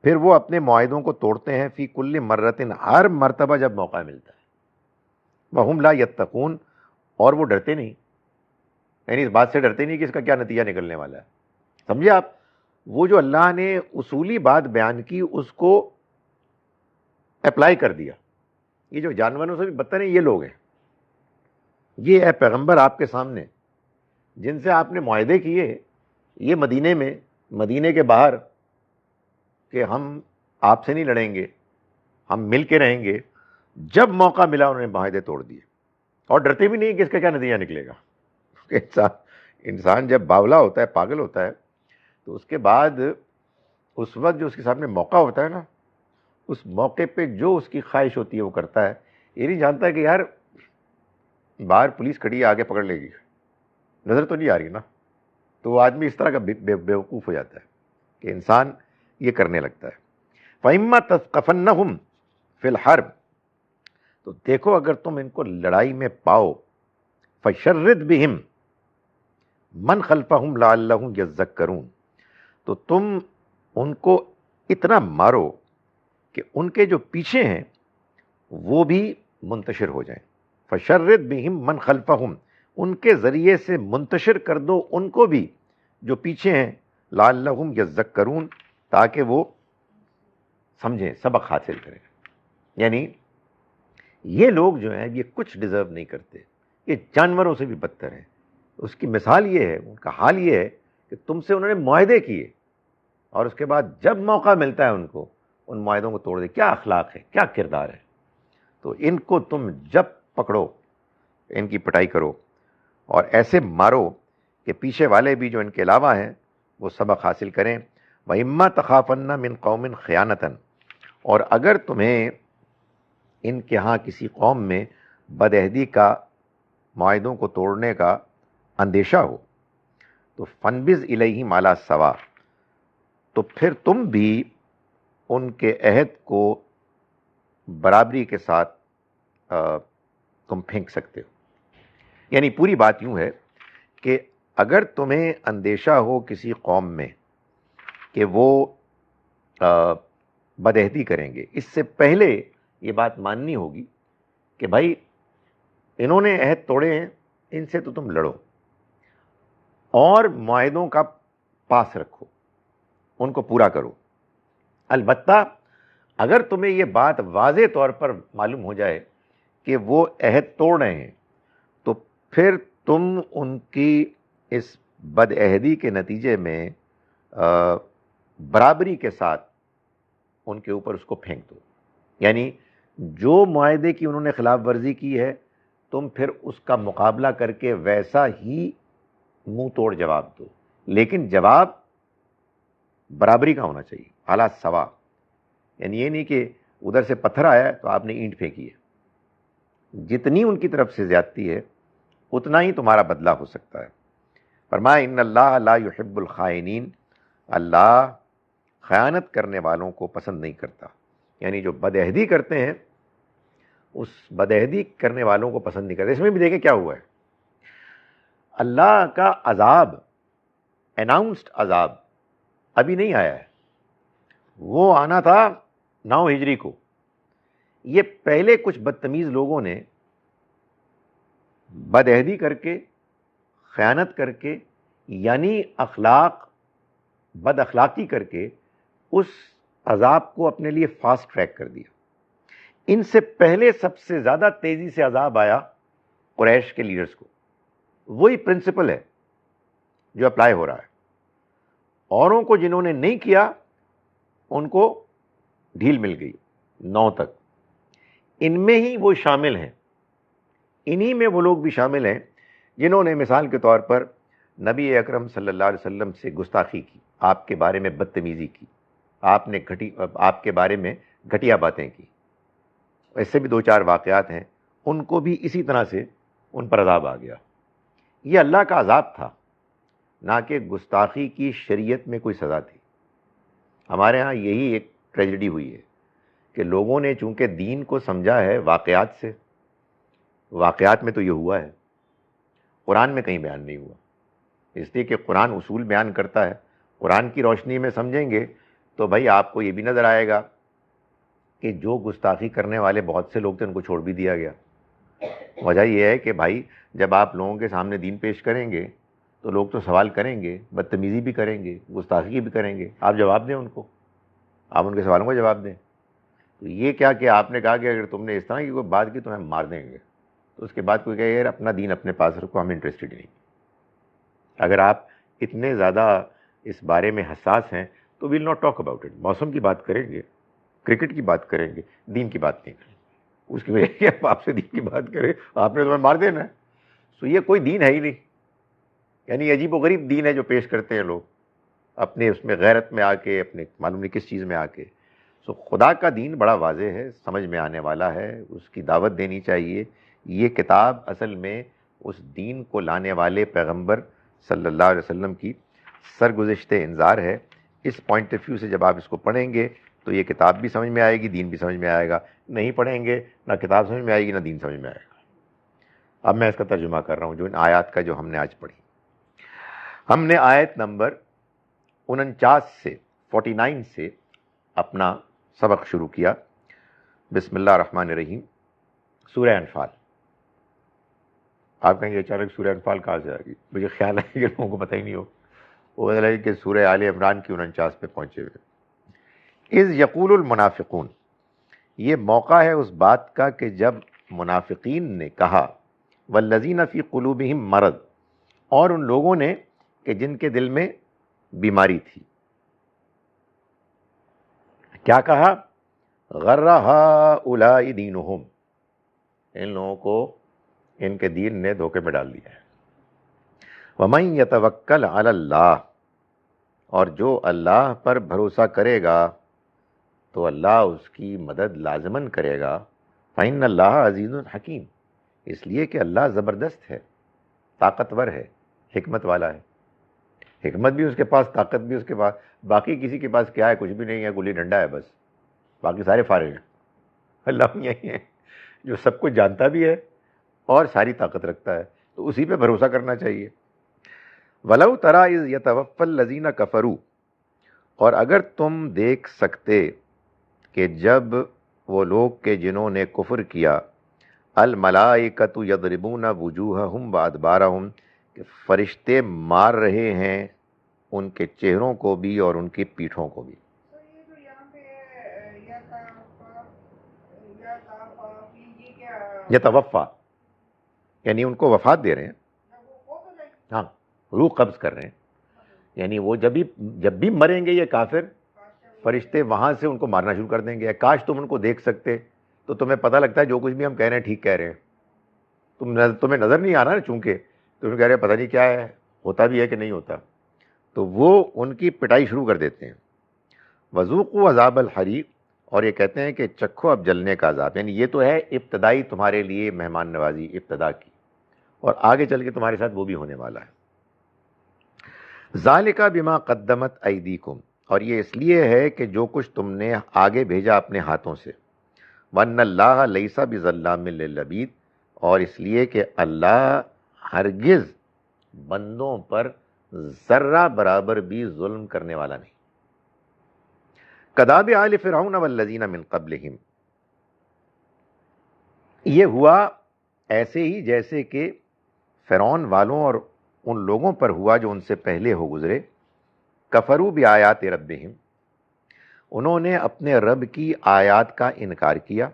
Speaker 1: پھر وہ اپنے معاہدوں کو توڑتے ہیں، فی کل مرۃ، ہر مرتبہ جب موقع ملتا ہے، وہم لا یتقون، اور وہ ڈرتے نہیں، یعنی اس بات سے ڈرتے نہیں کہ اس کا کیا نتیجہ نکلنے والا ہے۔ سمجھے آپ؟ وہ جو اللہ نے اصولی بات بیان کی اس کو اپلائی کر دیا۔ یہ جو جانوروں سے بھی بدتر ہیں یہ لوگ ہیں، یہ ہے پیغمبر آپ کے سامنے جن سے آپ نے معاہدے کیے، یہ مدینے میں، مدینے کے باہر، کہ ہم آپ سے نہیں لڑیں گے، ہم مل کے رہیں گے، جب موقع ملا انہوں نے معاہدے توڑ دیے، اور ڈرتے بھی نہیں کہ اس کا کیا نتیجہ نکلے گا۔ کہ انسان جب باولا ہوتا ہے، پاگل ہوتا ہے، تو اس کے بعد اس وقت جو اس کے سامنے موقع ہوتا ہے نا، اس موقع پہ جو اس کی خواہش ہوتی ہے وہ کرتا ہے، یہ نہیں جانتا کہ یار باہر پولیس کھڑی ہے، آگے پکڑ لے گی، نظر تو نہیں آ رہی نا۔ تو وہ آدمی اس طرح کا بیوقوف ہو جاتا ہے کہ انسان یہ کرنے لگتا ہے۔ فَإِمَّا تَثْقَفَنَّهُمْ فِي الْحَرْبِ، تو دیکھو اگر تم ان کو لڑائی میں پاؤ، فَشَرِّدْ بِهِمْ مَنْ خَلْفَهُمْ لَعَلَّهُمْ يَذَّكَّرُونَ، تو تم ان کو اتنا مارو کہ ان کے جو پیچھے ہیں وہ بھی منتشر ہو جائیں۔ فَشَرِّدْ بِهِمْ مَنْ خَلْفَهُمْ، ان کے ذریعے سے منتشر کر دو ان کو بھی جو پیچھے ہیں، لَعَلَّهُمْ يَذَّكَّرُونَ، تاکہ وہ سمجھیں، سبق حاصل کریں۔ یعنی یہ لوگ جو ہیں یہ کچھ ڈیزرو نہیں کرتے، یہ جانوروں سے بھی بدتر ہیں۔ اس کی مثال یہ ہے، ان کا حال یہ ہے کہ تم سے انہوں نے معاہدے کیے اور اس کے بعد جب موقع ملتا ہے ان کو ان معاہدوں کو توڑ دے۔ کیا اخلاق ہے، کیا کردار ہے! تو ان کو تم جب پکڑو ان کی پٹائی کرو اور ایسے مارو کہ پیچھے والے بھی جو ان کے علاوہ ہیں وہ سبق حاصل کریں۔ وَإِمَّا تَخَافَنَّ مِن قَوْمٍ خِيَانَةً، اور اگر تمہیں ان کے ہاں کسی قوم میں بدعہدی کا، معاہدوں کو توڑنے کا اندیشہ ہو، تو فَانبِذْ إِلَيْهِمْ عَلَى السَّوَاءِ، تو پھر تم بھی ان کے عہد کو برابری کے ساتھ تم پھینک سکتے ہو۔ یعنی پوری بات یوں ہے کہ اگر تمہیں اندیشہ ہو کسی قوم میں کہ وہ بدعہدی کریں گے، اس سے پہلے یہ بات ماننی ہوگی کہ بھائی انہوں نے عہد توڑے ہیں، ان سے تو تم لڑو اور معاہدوں کا پاس رکھو، ان کو پورا کرو۔ البتہ اگر تمہیں یہ بات واضح طور پر معلوم ہو جائے کہ وہ عہد توڑ رہے ہیں، تو پھر تم ان کی اس بد عہدی کے نتیجے میں برابری کے ساتھ ان کے اوپر اس کو پھینک دو. یعنی جو معاہدے کی انہوں نے خلاف ورزی کی ہے تم پھر اس کا مقابلہ کر کے ویسا ہی منہ توڑ جواب دو, لیکن جواب برابری کا ہونا چاہیے, حالات سوا. یعنی یہ نہیں کہ ادھر سے پتھر آیا تو آپ نے اینٹ پھینکی ہے. جتنی ان کی طرف سے زیادتی ہے اتنا ہی تمہارا بدلہ ہو سکتا ہے. فرمایا ان اللہ لا يحب الخائنین, اللہ خیانت کرنے والوں کو پسند نہیں کرتا. یعنی جو بدعہدی کرتے ہیں اس بدعہدی کرنے والوں کو پسند نہیں کرتا. اس میں بھی دیکھیں کیا ہوا ہے, اللہ کا عذاب, اناؤنسڈ عذاب ابھی نہیں آیا ہے, وہ آنا تھا 9 ہجری کو. یہ پہلے کچھ بدتمیز لوگوں نے بدعہدی کر کے, خیانت کر کے, یعنی بد اخلاقی کر کے اس عذاب کو اپنے لیے فاسٹ ٹریک کر دیا. ان سے پہلے سب سے زیادہ تیزی سے عذاب آیا قریش کے لیڈرز کو. وہی پرنسپل ہے جو اپلائی ہو رہا ہے. اوروں کو جنہوں نے نہیں کیا ان کو ڈھیل مل گئی 9 تک. ان میں ہی وہ شامل ہیں, انہی میں وہ لوگ بھی شامل ہیں جنہوں نے مثال کے طور پر نبی اکرم صلی اللہ علیہ وسلم سے گستاخی کی, آپ کے بارے میں بدتمیزی کی, آپ کے بارے میں گھٹیا باتیں کی. ایسے بھی 2-4 واقعات ہیں, ان کو بھی اسی طرح سے ان پر عذاب آ گیا. یہ اللہ کا عذاب تھا, نہ کہ گستاخی کی شریعت میں کوئی سزا تھی. ہمارے ہاں یہی ایک ٹریجڈی ہوئی ہے کہ لوگوں نے چونکہ دین کو سمجھا ہے واقعات سے, واقعات میں تو یہ ہوا ہے, قرآن میں کہیں بیان نہیں ہوا. اس لیے کہ قرآن اصول بیان کرتا ہے, قرآن کی روشنی میں سمجھیں گے تو بھائی آپ کو یہ بھی نظر آئے گا کہ جو گستاخی کرنے والے بہت سے لوگ تھے ان کو چھوڑ بھی دیا گیا. وجہ یہ ہے کہ بھائی جب آپ لوگوں کے سامنے دین پیش کریں گے تو لوگ تو سوال کریں گے, بدتمیزی بھی کریں گے, گستاخی بھی کریں گے, آپ جواب دیں ان کو, آپ ان کے سوالوں کا جواب دیں. تو یہ کیا کہ آپ نے کہا کہ اگر تم نے اس طرح کی کوئی بات کی تو ہم مار دیں گے, تو اس کے بعد کوئی کہے یار اپنا دین اپنے پاس رکھو, ہم انٹرسٹڈ نہیں. اگر آپ اتنے زیادہ اس بارے میں حساس ہیں تو we'll not talk about it. موسم کی بات کریں گے, کرکٹ کی بات کریں گے, دین کی بات نہیں کریں گے. اس کی وجہ یہ آپ سے دین کی بات کریں, آپ نے تمہیں مار دینا ہے. سو یہ کوئی دین ہے ہی نہیں. یعنی عجیب و غریب دین ہے جو پیش کرتے ہیں لوگ اپنے اس میں غیرت میں آ کے, اپنے معلوم نہیں کس چیز میں آ کے. سو خدا کا دین بڑا واضح ہے, سمجھ میں آنے والا ہے, اس کی دعوت دینی چاہیے. یہ کتاب اصل میں اس دین کو لانے والے پیغمبر صلی اللہ علیہ وسلم کی سرگزشت انذار ہے. اس پوائنٹ آف ویو سے جب آپ اس کو پڑھیں گے تو یہ کتاب بھی سمجھ میں آئے گی, دین بھی سمجھ میں آئے گا. نہیں پڑھیں گے نہ کتاب سمجھ میں آئے گی نہ دین سمجھ میں آئے گا. اب میں اس کا ترجمہ کر رہا ہوں جو ان آیات کا جو ہم نے آج پڑھی. ہم نے آیت نمبر 49 سے اپنا سبق شروع کیا. بسم اللہ الرحمن الرحیم. سورہ انفال. آپ کہیں گے اچانک سورہ انفال کہاں سے آ گئی؟ مجھے خیال ہے کہ لوگوں کو پتہ ہی نہیں ہو. وہ ہے کہ سورہ آل عمران کی 49 پہ پہنچے ہوئے. اذ یقول المنافقون, یہ موقع ہے اس بات کا کہ جب منافقین نے کہا, والذین فی قلوبہم مرض, اور ان لوگوں نے کہ جن کے دل میں بیماری تھی. کیا کہا؟ غر ہؤلاء دینہم, ان لوگوں کو ان کے دین نے دھوکے میں ڈال دیا ہے. ومن یتوکل علی اللہ, اور جو اللہ پر بھروسہ کرے گا تو اللہ اس کی مدد لازماً کرے گا. فإن اللہ عزیز حکیم, اس لیے کہ اللہ زبردست ہے, طاقتور ہے, حکمت والا ہے. حکمت بھی اس کے پاس, طاقت بھی اس کے پاس. باقی کسی کے پاس کیا ہے؟ کچھ بھی نہیں ہے, گلی ڈنڈا ہے بس. باقی سارے فارغ ہیں. اللہ یہی ہے جو سب کچھ جانتا بھی ہے اور ساری طاقت رکھتا ہے, تو اسی پہ بھروسہ کرنا چاہیے. وَلَوْ تَرَىٰ إِذْ يَتَوَفَّى الَّذِينَ كَفَرُوا, اور اگر تم دیکھ سکتے کہ جب وہ لوگ کہ جنہوں نے کفر کیا, الملائکۃ یضربون وجوہہم وادبارہم, کہ فرشتے مار رہے ہیں ان کے چہروں کو بھی اور ان کی پیٹھوں کو بھی. یتوفا یعنی ان کو وفات دے رہے ہیں, ہاں روح قبض کر رہے ہیں. یعنی وہ جب بھی مریں گے یہ کافر، فرشتے وہاں سے ان کو مارنا شروع کر دیں گے. کاش تم ان کو دیکھ سکتے تو تمہیں پتہ لگتا ہے جو کچھ بھی ہم کہہ رہے ہیں ٹھیک کہہ رہے ہیں. تمہیں نظر نہیں آ رہا نا، چونکہ تم کہہ رہے ہیں پتہ نہیں کیا ہے، ہوتا بھی ہے کہ نہیں ہوتا. تو وہ ان کی پٹائی شروع کر دیتے ہیں. وذوقوا عذاب الحریق، اور یہ کہتے ہیں کہ چکھو اب جلنے کا عذاب. یعنی یہ تو ہے ابتدائی تمہارے لیے مہمان نوازی ابتدا کی، اور آگے چل کے تمہارے ساتھ وہ بھی ہونے والا ہے. ذالک بما قدمت ایدیکم، اور یہ اس لیے ہے کہ جو کچھ تم نے آگے بھیجا اپنے ہاتھوں سے. وَأَنَّ اللَّهَ لَيْسَ بِظَلَّامٍ لِّلْعَبِيدِ، اور اس لیے کہ اللہ ہرگز بندوں پر ذرہ برابر بھی ظلم کرنے والا نہیں. کداب آل فرعون والذین من قبلہم، یہ ہوا ایسے ہی جیسے کہ فرعون والوں اور ان لوگوں پر ہوا جو ان سے پہلے ہو گزرے. کفروا بآیات ربہم، انہوں نے اپنے رب کی آیات کا انکار کیا.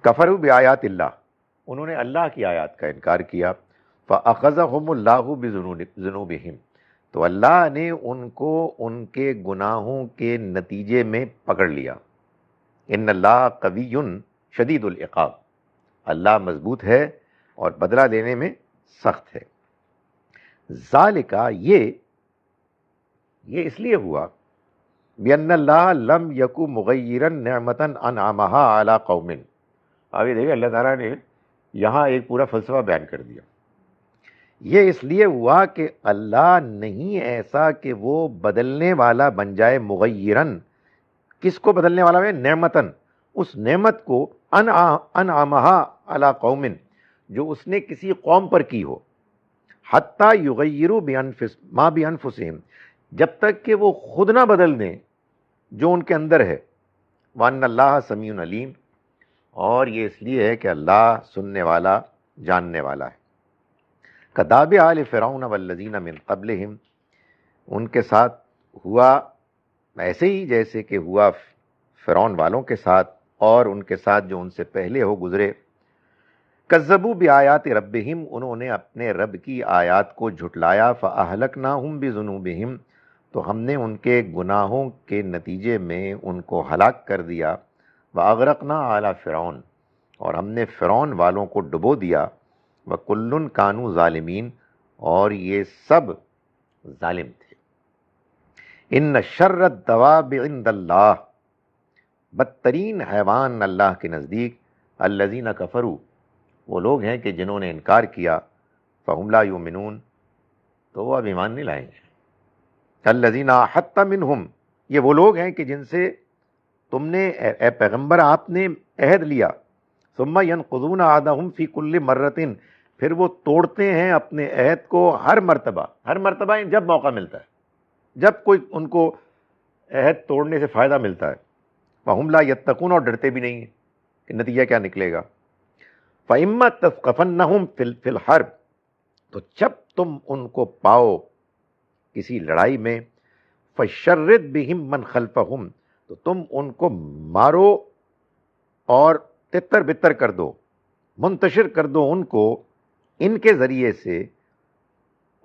Speaker 1: کفروا بآیات اللہ، انہوں نے اللہ کی آیات کا انکار کیا. فأخذہم اللہ بذنوبہم، تو اللہ نے ان کو ان کے گناہوں کے نتیجے میں پکڑ لیا. ان اللہ قوی شدید العقاب، اللہ مضبوط ہے اور بدلہ لینے میں سخت ہے. ذالکا، یہ اس لیے ہوا بِأَنَّ اللَّهَ لَمْ يَكُ مُغَيِّرًا نِعْمَةً أَنْعَمَهَا عَلَىٰ قَوْمٍ. اب یہ دیکھیں اللہ تعالیٰ نے یہاں ایک پورا فلسفہ بیان کر دیا. یہ اس لیے ہوا کہ اللہ نہیں ایسا کہ وہ بدلنے والا بن جائے. مغیرن، کس کو بدلنے والا ہے؟ نعمتن، اس نعمت کو انعمہا علی قوم، جو اس نے کسی قوم پر کی ہو. حتی یغیروا ما بانفسہم، جب تک کہ وہ خود نہ بدل دیں جو ان کے اندر ہے. وان اللہ سمیع علیم، اور یہ اس لیے ہے کہ اللہ سننے والا جاننے والا ہے. کداب آل فرعون والذین من قبلہم، ان کے ساتھ ہوا ایسے ہی جیسے کہ ہوا فرعون والوں کے ساتھ اور ان کے ساتھ جو ان سے پہلے ہو گزرے. کذبوا بآیات ربہم، انہوں نے اپنے رب کی آیات کو جھٹلایا. فأہلکناہم بذنوبہم، تو ہم نے ان کے گناہوں کے نتیجے میں ان کو ہلاک کر دیا. وأغرقنا آل فرعون، اور ہم نے فرعون والوں کو ڈبو دیا. وَكُلٌّ كَانُوا ظَالِمِينَ، اور یہ سب ظالم تھے. ان شر الدواب عند اللہ، بدترین حیوان اللہ کے نزدیک. الذین کفروا، وہ لوگ ہیں کہ جنہوں نے انکار کیا. فہم لا یؤمنون، تو وہ اب ایمان نہیں لائیں گے. الذین عاہدت منہم، یہ وہ لوگ ہیں کہ جن سے تم نے اے پیغمبر آپ نے عہد لیا. ثم ینقضون عہدہم فی کل مرۃ، پھر وہ توڑتے ہیں اپنے عہد کو ہر مرتبہ جب موقع ملتا ہے، جب کوئی ان کو عہد توڑنے سے فائدہ ملتا ہے. فہم لا یتقون، اور ڈرتے بھی نہیں ہیں کہ نتیجہ کیا نکلے گا. فإما تثقفنہم فی الحرب، تو جب تم ان کو پاؤ کسی لڑائی میں. فشرد بہم من خلفہم، تو تم ان کو مارو اور تتر بتر کر دو، منتشر کر دو ان کو ان کے ذریعے سے،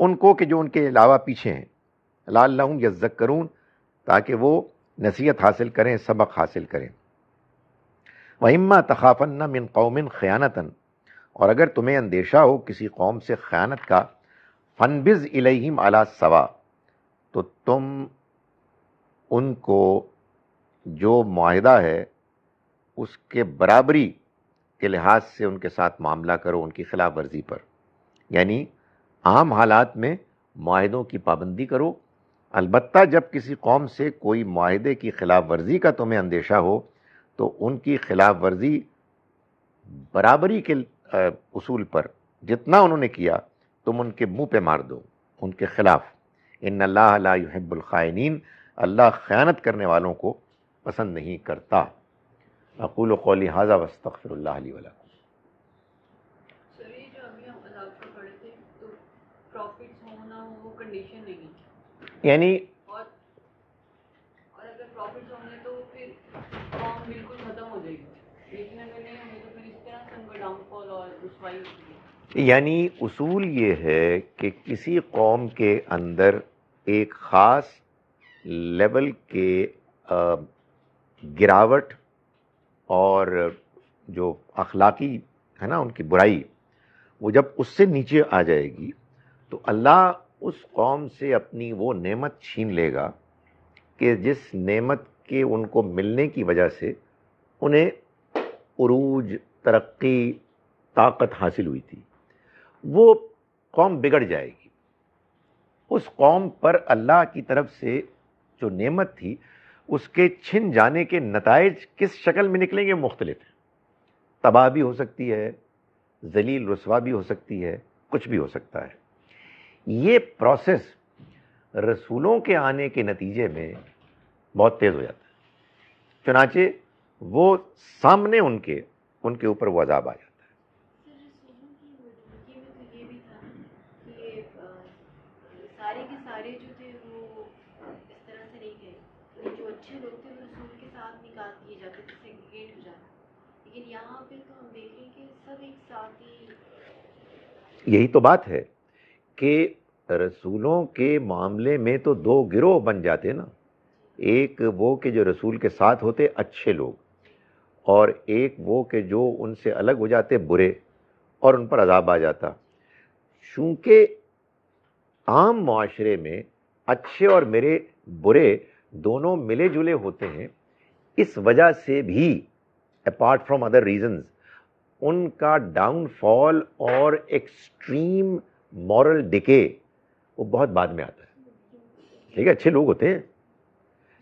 Speaker 1: ان کو کہ جو ان کے علاوہ پیچھے ہیں. لعلہم یذکرون، تاکہ وہ نصیحت حاصل کریں، سبق حاصل کریں. وَإِمَّا تَخَافَنَّ مِن قَوْمٍ خِیَانَةً، اور اگر تمہیں اندیشہ ہو کسی قوم سے خیانت کا. فَانبِذْ إِلَیہم عَلیٰ سَوَاءٍ، تو تم ان کو جو معاہدہ ہے اس کے برابری کے لحاظ سے ان کے ساتھ معاملہ کرو، ان کی خلاف ورزی پر. یعنی عام حالات میں معاہدوں کی پابندی کرو، البتہ جب کسی قوم سے کوئی معاہدے کی خلاف ورزی کا تمہیں اندیشہ ہو تو ان کی خلاف ورزی برابری کے اصول پر جتنا انہوں نے کیا تم ان کے منہ پہ مار دو، ان کے خلاف. ان اللہ لا يحب الخائنین، اللہ خیانت کرنے والوں کو پسند نہیں کرتا. اقول قولی ھذا واستغفر اللہ لی ولکم.
Speaker 4: سر یہ جو ابھی ہم عذاب کا پڑھے تھے تو پروفٹس ہوں نہ ہوں وہ کنڈیشن نہیں ہے،
Speaker 1: یعنی
Speaker 4: اور اگر پروفٹس ہوں گے تو پھر قوم بالکل ختم ہو جائے گی، لیکن اگر نہیں ہوں گے تو پھر اس طرح سے ان کا ڈاؤن فال اور رسوائی ہوتی ہے.
Speaker 1: یعنی اصول یہ ہے کہ کسی قوم کے اندر ایک خاص لیول کے گراوٹ اور جو اخلاقی ہے نا ان کی برائی، وہ جب اس سے نیچے آ جائے گی تو اللہ اس قوم سے اپنی وہ نعمت چھین لے گا کہ جس نعمت کے ان کو ملنے کی وجہ سے انہیں عروج، ترقی، طاقت حاصل ہوئی تھی، وہ قوم بگڑ جائے گی۔ اس قوم پر اللہ کی طرف سے جو نعمت تھی اس کے چھن جانے کے نتائج کس شکل میں نکلیں گے مختلف ہیں، تباہ بھی ہو سکتی ہے، ذلیل رسوا بھی ہو سکتی ہے، کچھ بھی ہو سکتا ہے۔ یہ پروسیس رسولوں کے آنے کے نتیجے میں بہت تیز ہو جاتا ہے، چنانچہ وہ سامنے ان کے اوپر وہ عذاب آ جاتا ہے۔
Speaker 3: سر رسولوں کی موجودگی میں تو یہ بھی تھا نا کہ سارے کے سارے جو تھے وہ اس طرح سے نہیں گئے، جو اچھے لوگ تھے وہ رسول کے ساتھ نکال دیے جاتے تھے، سیگریگیٹ ہو جانا، لیکن یہاں پہ تو ہم دیکھ رہے ہیں کہ سب ایک ساتھ ہی۔
Speaker 1: یہی تو بات ہے کہ رسولوں کے معاملے میں تو دو گروہ بن جاتے نا، ایک وہ کہ جو رسول کے ساتھ ہوتے اچھے لوگ، اور ایک وہ کہ جو ان سے الگ ہو جاتے برے، اور ان پر عذاب آ جاتا۔ چونکہ عام معاشرے میں اچھے اور میرے برے دونوں ملے جلے ہوتے ہیں، اس وجہ سے بھی اپارٹ فرام ادر ریزنز ان کا ڈاؤن فال اور ایکسٹریم مورل ڈکے وہ بہت بعد میں آتا ہے۔ ٹھیک ہے، اچھے لوگ ہوتے ہیں،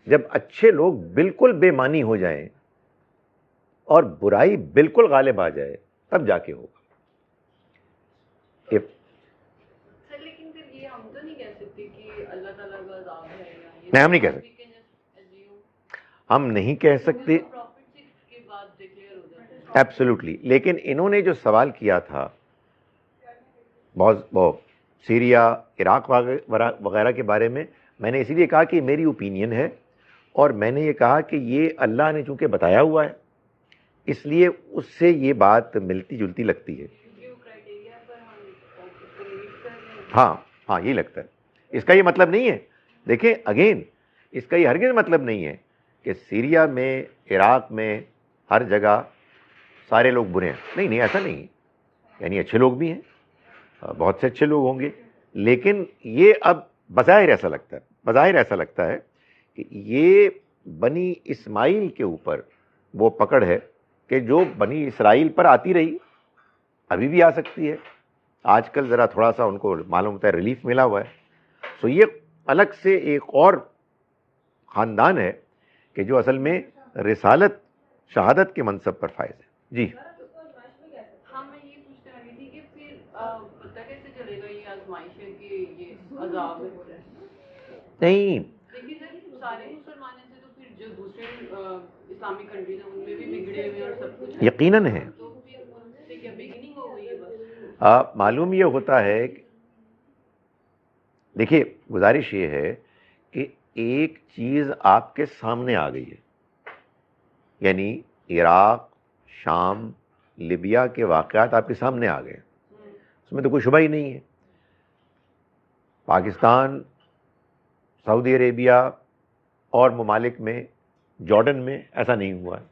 Speaker 1: جب اچھے لوگ بالکل بے معنی ہو جائیں اور برائی بالکل غالب آ جائے تب جا کے ہوگا۔
Speaker 4: سر لیکن پھر یہ ہم تو نہیں کہہ سکتے کہ اللہ تعالیٰ کا عذاب ہے یا یہ،
Speaker 1: نہیں، ہم نہیں کہہ سکتے، ہم نہیں کہہ سکتے
Speaker 4: پروفٹ کے بعد ڈکلیئر ہو جاتا ہے۔
Speaker 1: ایبسولوٹلی، لیکن انہوں نے جو سوال کیا تھا بہت سیریا، عراق وغیرہ کے بارے میں نے اسی لیے کہا کہ میری اوپینین ہے، اور میں نے یہ کہا کہ یہ اللہ نے چونکہ بتایا ہوا ہے اس لیے اس سے یہ بات ملتی جلتی لگتی ہے۔
Speaker 4: کیونکہ وہ کرائٹیریا پر ہم اس کو میٹ کر رہے ہیں۔
Speaker 1: ہاں یہی لگتا ہے۔ اس کا یہ مطلب نہیں ہے، دیکھیں اگین، اس کا یہ ہرگز مطلب نہیں ہے کہ سیریا میں، عراق میں، ہر جگہ سارے لوگ برے ہیں، نہیں ایسا نہیں ہے، یعنی اچھے لوگ بھی ہیں، بہت سے اچھے لوگ ہوں گے، لیکن یہ اب بظاہر ایسا لگتا ہے کہ یہ بنی اسماعیل کے اوپر وہ پکڑ ہے کہ جو بنی اسرائیل پر آتی رہی، ابھی بھی آ سکتی ہے۔ آج کل ذرا تھوڑا سا ان کو معلوم ہوتا ہے ریلیف ملا ہوا ہے، سو یہ الگ سے ایک اور خاندان ہے کہ جو اصل میں رسالت، شہادت کے منصب پر فائز ہے۔ جی
Speaker 4: ہاں میں یہ پوچھنے والی تھی کہ پھر پتہ کیسے چلے گا یہ آزمائش ہے کہ یہ عذاب ہے؟
Speaker 1: نہیں،
Speaker 4: لیکن سر سارے مسلمان ہیں تو پھر جو دوسرے اسلامک کنٹریز ہیں ان میں بھی بگڑے ہوئے اور سب کچھ ہے،
Speaker 1: یقیناً ہے۔
Speaker 4: تو پھر ان سے کیا بگننگ ہو گئی ہے بس؟
Speaker 1: معلوم یہ ہوتا ہے کہ دیکھیے گزارش یہ ہے کہ ایک چیز آپ کے سامنے آ گئی ہے، یعنی عراق، شام، لیبیا کے واقعات آپ کے سامنے آ گئے، اس میں تو کوئی شبہ ہی نہیں ہے۔ پاکستان، سعودی عربیہ اور ممالک میں، جارڈن میں ایسا نہیں ہوا ہے،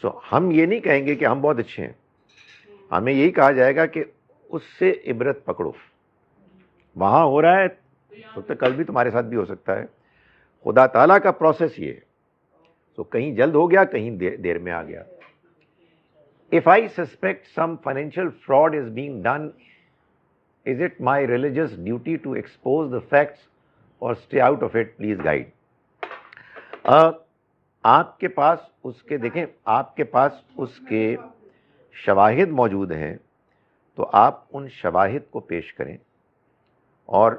Speaker 1: سو ہم یہ نہیں کہیں گے کہ ہم بہت اچھے ہیں، ہمیں یہی کہا جائے گا کہ اس سے عبرت پکڑو، وہاں ہو رہا ہے تو کل بھی تمہارے ساتھ بھی ہو سکتا ہے۔ خدا تعالیٰ کا پروسیس یہ ہے، تو کہیں جلد ہو گیا، کہیں دیر میں آ گیا۔ If I suspect some financial fraud is being done, is it my religious duty to expose the facts or stay out of it? Please guide. آپ کے پاس اس کے دیکھیں، آپ کے پاس اس کے شواہد موجود ہیں تو آپ ان شواہد کو پیش کریں، اور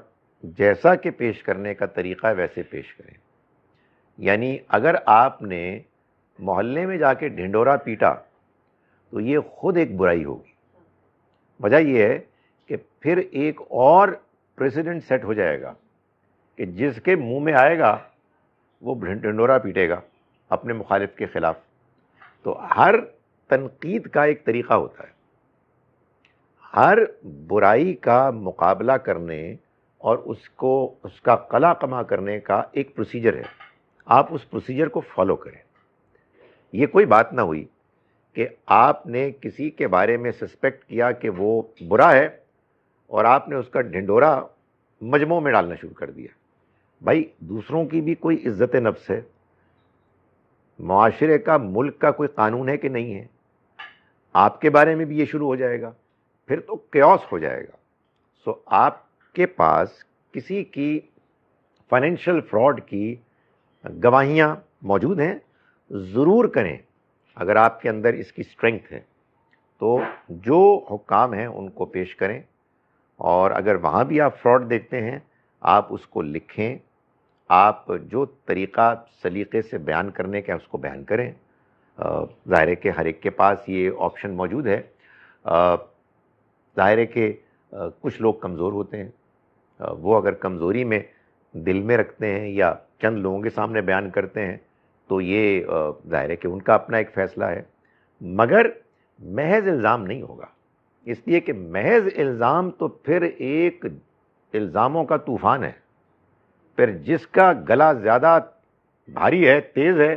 Speaker 1: جیسا کہ پیش کرنے کا طریقہ ہے ویسے پیش کریں۔ یعنی اگر آپ نے محلے میں جا کے ڈھنڈورا پیٹا تو یہ خود ایک برائی ہوگی، وجہ یہ ہے کہ پھر ایک اور پریسیڈنٹ سیٹ ہو جائے گا کہ جس کے منہ میں آئے گا وہ ڈھنڈورا پیٹے گا اپنے مخالف کے خلاف۔ تو ہر تنقید کا ایک طریقہ ہوتا ہے، ہر برائی کا مقابلہ کرنے اور اس کا قلع کما کرنے کا ایک پروسیجر ہے. آپ اس پروسیجر کو فالو کریں. یہ کوئی بات نہ ہوئی کہ آپ نے کسی کے بارے میں سسپیکٹ کیا کہ وہ برا ہے اور آپ نے اس کا ڈھنڈورا مجموع میں ڈالنا شروع کر دیا. بھائی دوسروں کی بھی کوئی عزت نفس ہے، معاشرے کا، ملک کا کوئی قانون ہے کہ نہیں ہے؟ آپ کے بارے میں بھی یہ شروع ہو جائے گا، پھر تو کیوس ہو جائے گا. سو آپ کے پاس کسی کی فائنینشیل فراڈ کی گواہیاں موجود ہیں، ضرور کریں. اگر آپ کے اندر اس کی اسٹرینگتھ ہے تو جو حکام ہیں ان کو پیش کریں، اور اگر وہاں بھی آپ فراڈ دیکھتے ہیں آپ اس کو لکھیں. آپ جو طریقہ سلیقے سے بیان کرنے کا اس کو بیان کریں. ظاہر ہے کہ ہر ایک کے پاس یہ آپشن موجود ہے. ظاہر ہے کہ کچھ لوگ کمزور ہوتے ہیں، وہ اگر کمزوری میں دل میں رکھتے ہیں یا چند لوگوں کے سامنے بیان کرتے ہیں تو یہ ظاہر ہے کہ ان کا اپنا ایک فیصلہ ہے. مگر محض الزام نہیں ہوگا، اس لیے کہ محض الزام تو پھر ایک الزاموں کا طوفان ہے. پھر جس کا گلا زیادہ بھاری ہے، تیز ہے،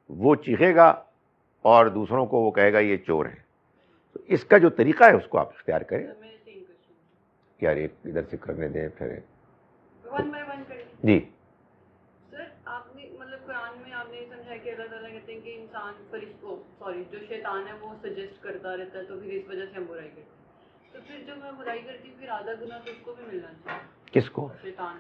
Speaker 1: وہ چیخے گا اور دوسروں کو وہ کہے گا یہ چور ہیں. تو اس کا جو طریقہ ہے اس کو آپ اختیار کریں. یار ایک ادھر سے کرنے دیں پھر
Speaker 4: ون بائی ون کریں.
Speaker 1: جی.
Speaker 4: سر آپ نے مطلب قرآن میں آپ نے سمجھا کہ اللہ تعالیٰ کہتے ہیں کہ انسان جو شیطان ہے وہ سجیسٹ کرتا رہتا ہے، تو پھر اس وجہ سے ہم برائی کرتے ہیں. تو پھر جو میں برائی کرتی ہوں پھر آدھا گناہ تو اس کو بھی ملنا چاہیے.
Speaker 1: کس کو؟
Speaker 4: شیطان.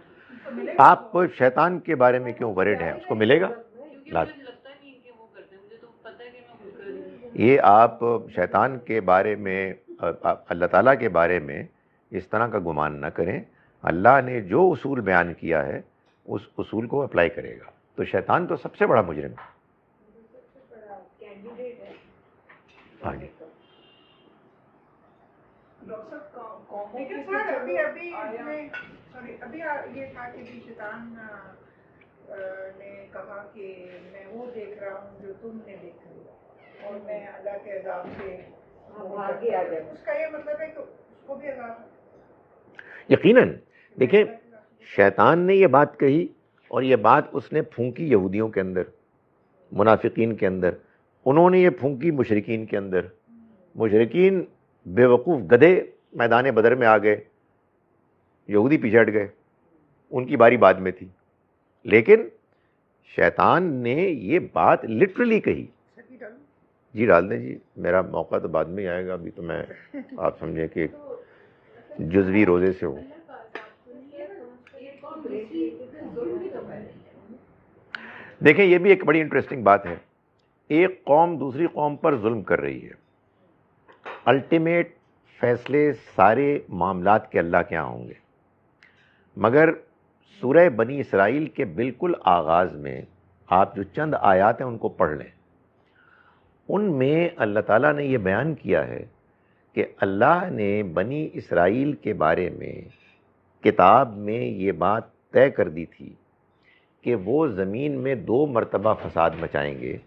Speaker 1: آپ شیطان کے بارے میں کیوں ورڈ ہیں؟ اس کو ملے گا.
Speaker 4: کیونکہ مجھے لگتا نہیں کہ وہ کرتے ہیں، مجھے تو پتہ ہے کہ میں خود کر رہی ہوں.
Speaker 1: یہ آپ شیطان کے بارے میں، اللہ تعالیٰ کے بارے میں اس طرح کا گمان نہ کریں. اللہ نے جو اصول بیان کیا ہے اس اصول کو اپلائی کرے گا. تو شیطان تو سب سے بڑا مجرم ہے. ہاں جی.
Speaker 5: لیکن سر ابھی یہ تھا کہ شیطان نے کہا کہ میں وہ دیکھ رہا ہوں جو تم نے دیکھا اور میں اللہ کے عذاب سے آگے آ جائے. اس کا یہ مطلب ہے کہ اس کو بھی عذاب ہے.
Speaker 1: یقیناً. دیکھیں شیطان نے یہ بات کہی اور یہ بات اس نے پھونکی یہودیوں کے اندر، منافقین کے اندر. انہوں نے یہ پھونکی مشرکین کے اندر. مشرکین بے وقوف گدھے میدان بدر میں آ گئے، یہودی پیچھے ہٹ گئے، ان کی باری بعد میں تھی. لیکن شیطان نے یہ بات لٹرلی کہی. جی ڈال دیں جی، میرا موقع تو بعد میں ہی آئے گا، ابھی تو میں آپ سمجھیں کہ جزوی روزے سے ہوں. دیکھیں یہ بھی ایک بڑی انٹرسٹنگ بات ہے. ایک قوم دوسری قوم پر ظلم کر رہی ہے. الٹیمیٹ فیصلے سارے معاملات کے اللہ کے ہاں ہوں گے. مگر سورہ بنی اسرائیل کے بالکل آغاز میں آپ جو چند آیات ہیں ان کو پڑھ لیں. ان میں اللہ تعالیٰ نے یہ بیان کیا ہے کہ اللہ نے بنی اسرائیل کے بارے میں کتاب میں یہ بات طے کر دی تھی کہ وہ زمین میں 2 مرتبہ فساد مچائیں گے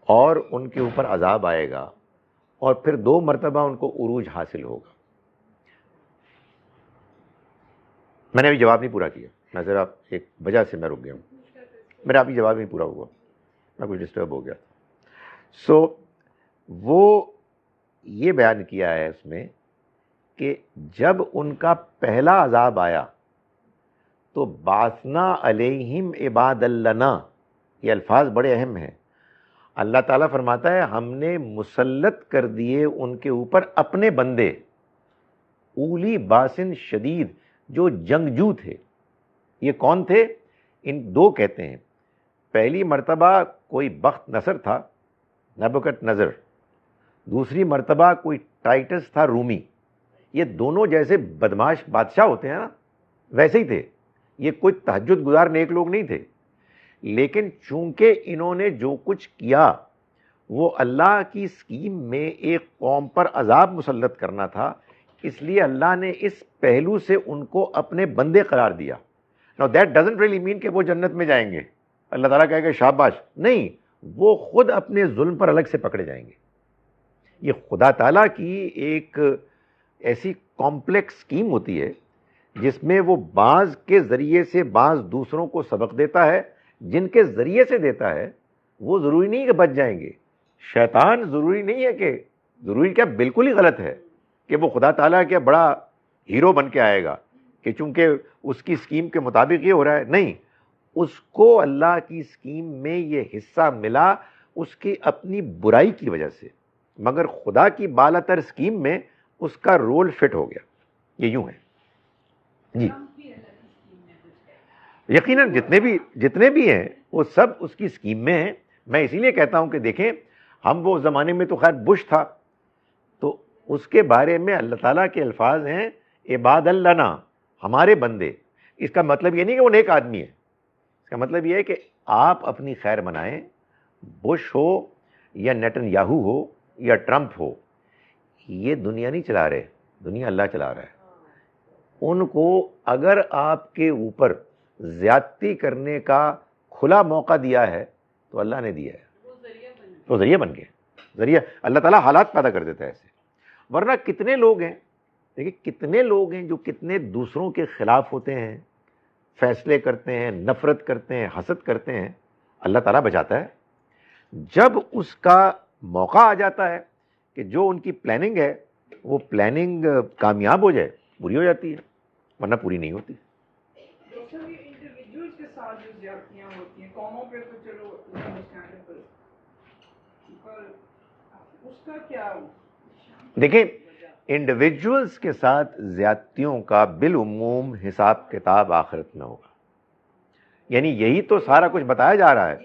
Speaker 1: اور ان کے اوپر عذاب آئے گا اور پھر 2 مرتبہ ان کو عروج حاصل ہوگا. میں نے ابھی جواب نہیں پورا کیا، میں ذرا ایک وجہ سے میں رک گیا ہوں. میرا ابھی جواب نہیں پورا ہوا، میں کچھ ڈسٹرب ہو گیا. سو وہ یہ بیان کیا ہے اس میں کہ جب ان کا پہلا عذاب آیا تو باسنا علیہم عباد لنا، یہ الفاظ بڑے اہم ہیں. اللہ تعالیٰ فرماتا ہے ہم نے مسلط کر دیے ان کے اوپر اپنے بندے، اولی باسن شدید، جو جنگجو تھے. یہ کون تھے؟ ان 2 کہتے ہیں. پہلی مرتبہ کوئی بخت نصر تھا، نبوکت نظر. دوسری مرتبہ کوئی ٹائٹس تھا، رومی. یہ دونوں جیسے بدماش بادشاہ ہوتے ہیں نا، ویسے ہی تھے. یہ کوئی تہجد گزار نیک لوگ نہیں تھے. لیکن چونکہ انہوں نے جو کچھ کیا وہ اللہ کی اسکیم میں ایک قوم پر عذاب مسلط کرنا تھا، اس لیے اللہ نے اس پہلو سے ان کو اپنے بندے قرار دیا. Now that doesn't really mean کہ وہ جنت میں جائیں گے، اللہ تعالیٰ کہے گا شاباش. نہیں، وہ خود اپنے ظلم پر الگ سے پکڑے جائیں گے. یہ خدا تعالیٰ کی ایک ایسی کمپلیکس اسکیم ہوتی ہے جس میں وہ بعض کے ذریعے سے بعض دوسروں کو سبق دیتا ہے. جن کے ذریعے سے دیتا ہے وہ ضروری نہیں کہ بچ جائیں گے. شیطان ضروری نہیں ہے کہ ضروری کیا بالکل ہی غلط ہے کہ وہ خدا تعالیٰ کے بڑا ہیرو بن کے آئے گا کہ چونکہ اس کی اسکیم کے مطابق یہ ہو رہا ہے. نہیں, اس کو اللہ کی اسکیم میں یہ حصہ ملا اس کی اپنی برائی کی وجہ سے, مگر خدا کی بالا تر اسکیم میں اس کا رول فٹ ہو گیا. یہ یوں ہے جی. یقیناً جتنے بھی ہیں وہ سب اس کی اسکیم میں ہیں. میں اسی لیے کہتا ہوں کہ دیکھیں, ہم وہ زمانے میں تو خیر بش تھا, تو اس کے بارے میں اللہ تعالیٰ کے الفاظ ہیں عباد اللہ, ہمارے بندے. اس کا مطلب یہ نہیں کہ وہ نیک آدمی ہے, اس کا مطلب یہ ہے کہ آپ اپنی خیر منائیں. بش ہو یا نیتن یاہو ہو یا ٹرمپ ہو, یہ دنیا نہیں چلا رہے, دنیا اللہ چلا رہا ہے. ان کو اگر آپ کے اوپر زیادتی کرنے کا کھلا موقع دیا ہے تو اللہ نے دیا ہے, تو ذریعہ بن گئے. ذریعہ اللہ تعالیٰ حالات پیدا کر دیتا ہے ایسے. ورنہ کتنے لوگ ہیں, دیکھیں کتنے لوگ ہیں جو کتنے دوسروں کے خلاف ہوتے ہیں, فیصلے کرتے ہیں, نفرت کرتے ہیں, حسد کرتے ہیں. اللہ تعالیٰ بچاتا ہے. جب اس کا موقع آ جاتا ہے کہ جو ان کی پلاننگ ہے وہ پلاننگ کامیاب ہو جائے, پوری ہو جاتی ہے, ورنہ پوری نہیں ہوتی.
Speaker 5: ڈاکٹر یہ انڈیویجولس کے ساتھ جو زیادتیاں ہوتی ہیں, قوموں پہ تو چلو انڈرسٹینڈیبل, پر اس کا کیا؟
Speaker 1: دیکھیں انڈیویجولس کے ساتھ زیادتیوں کا بالعموم حساب کتاب آخرت میں ہوگا. یعنی یہی تو سارا کچھ بتایا جا رہا ہے.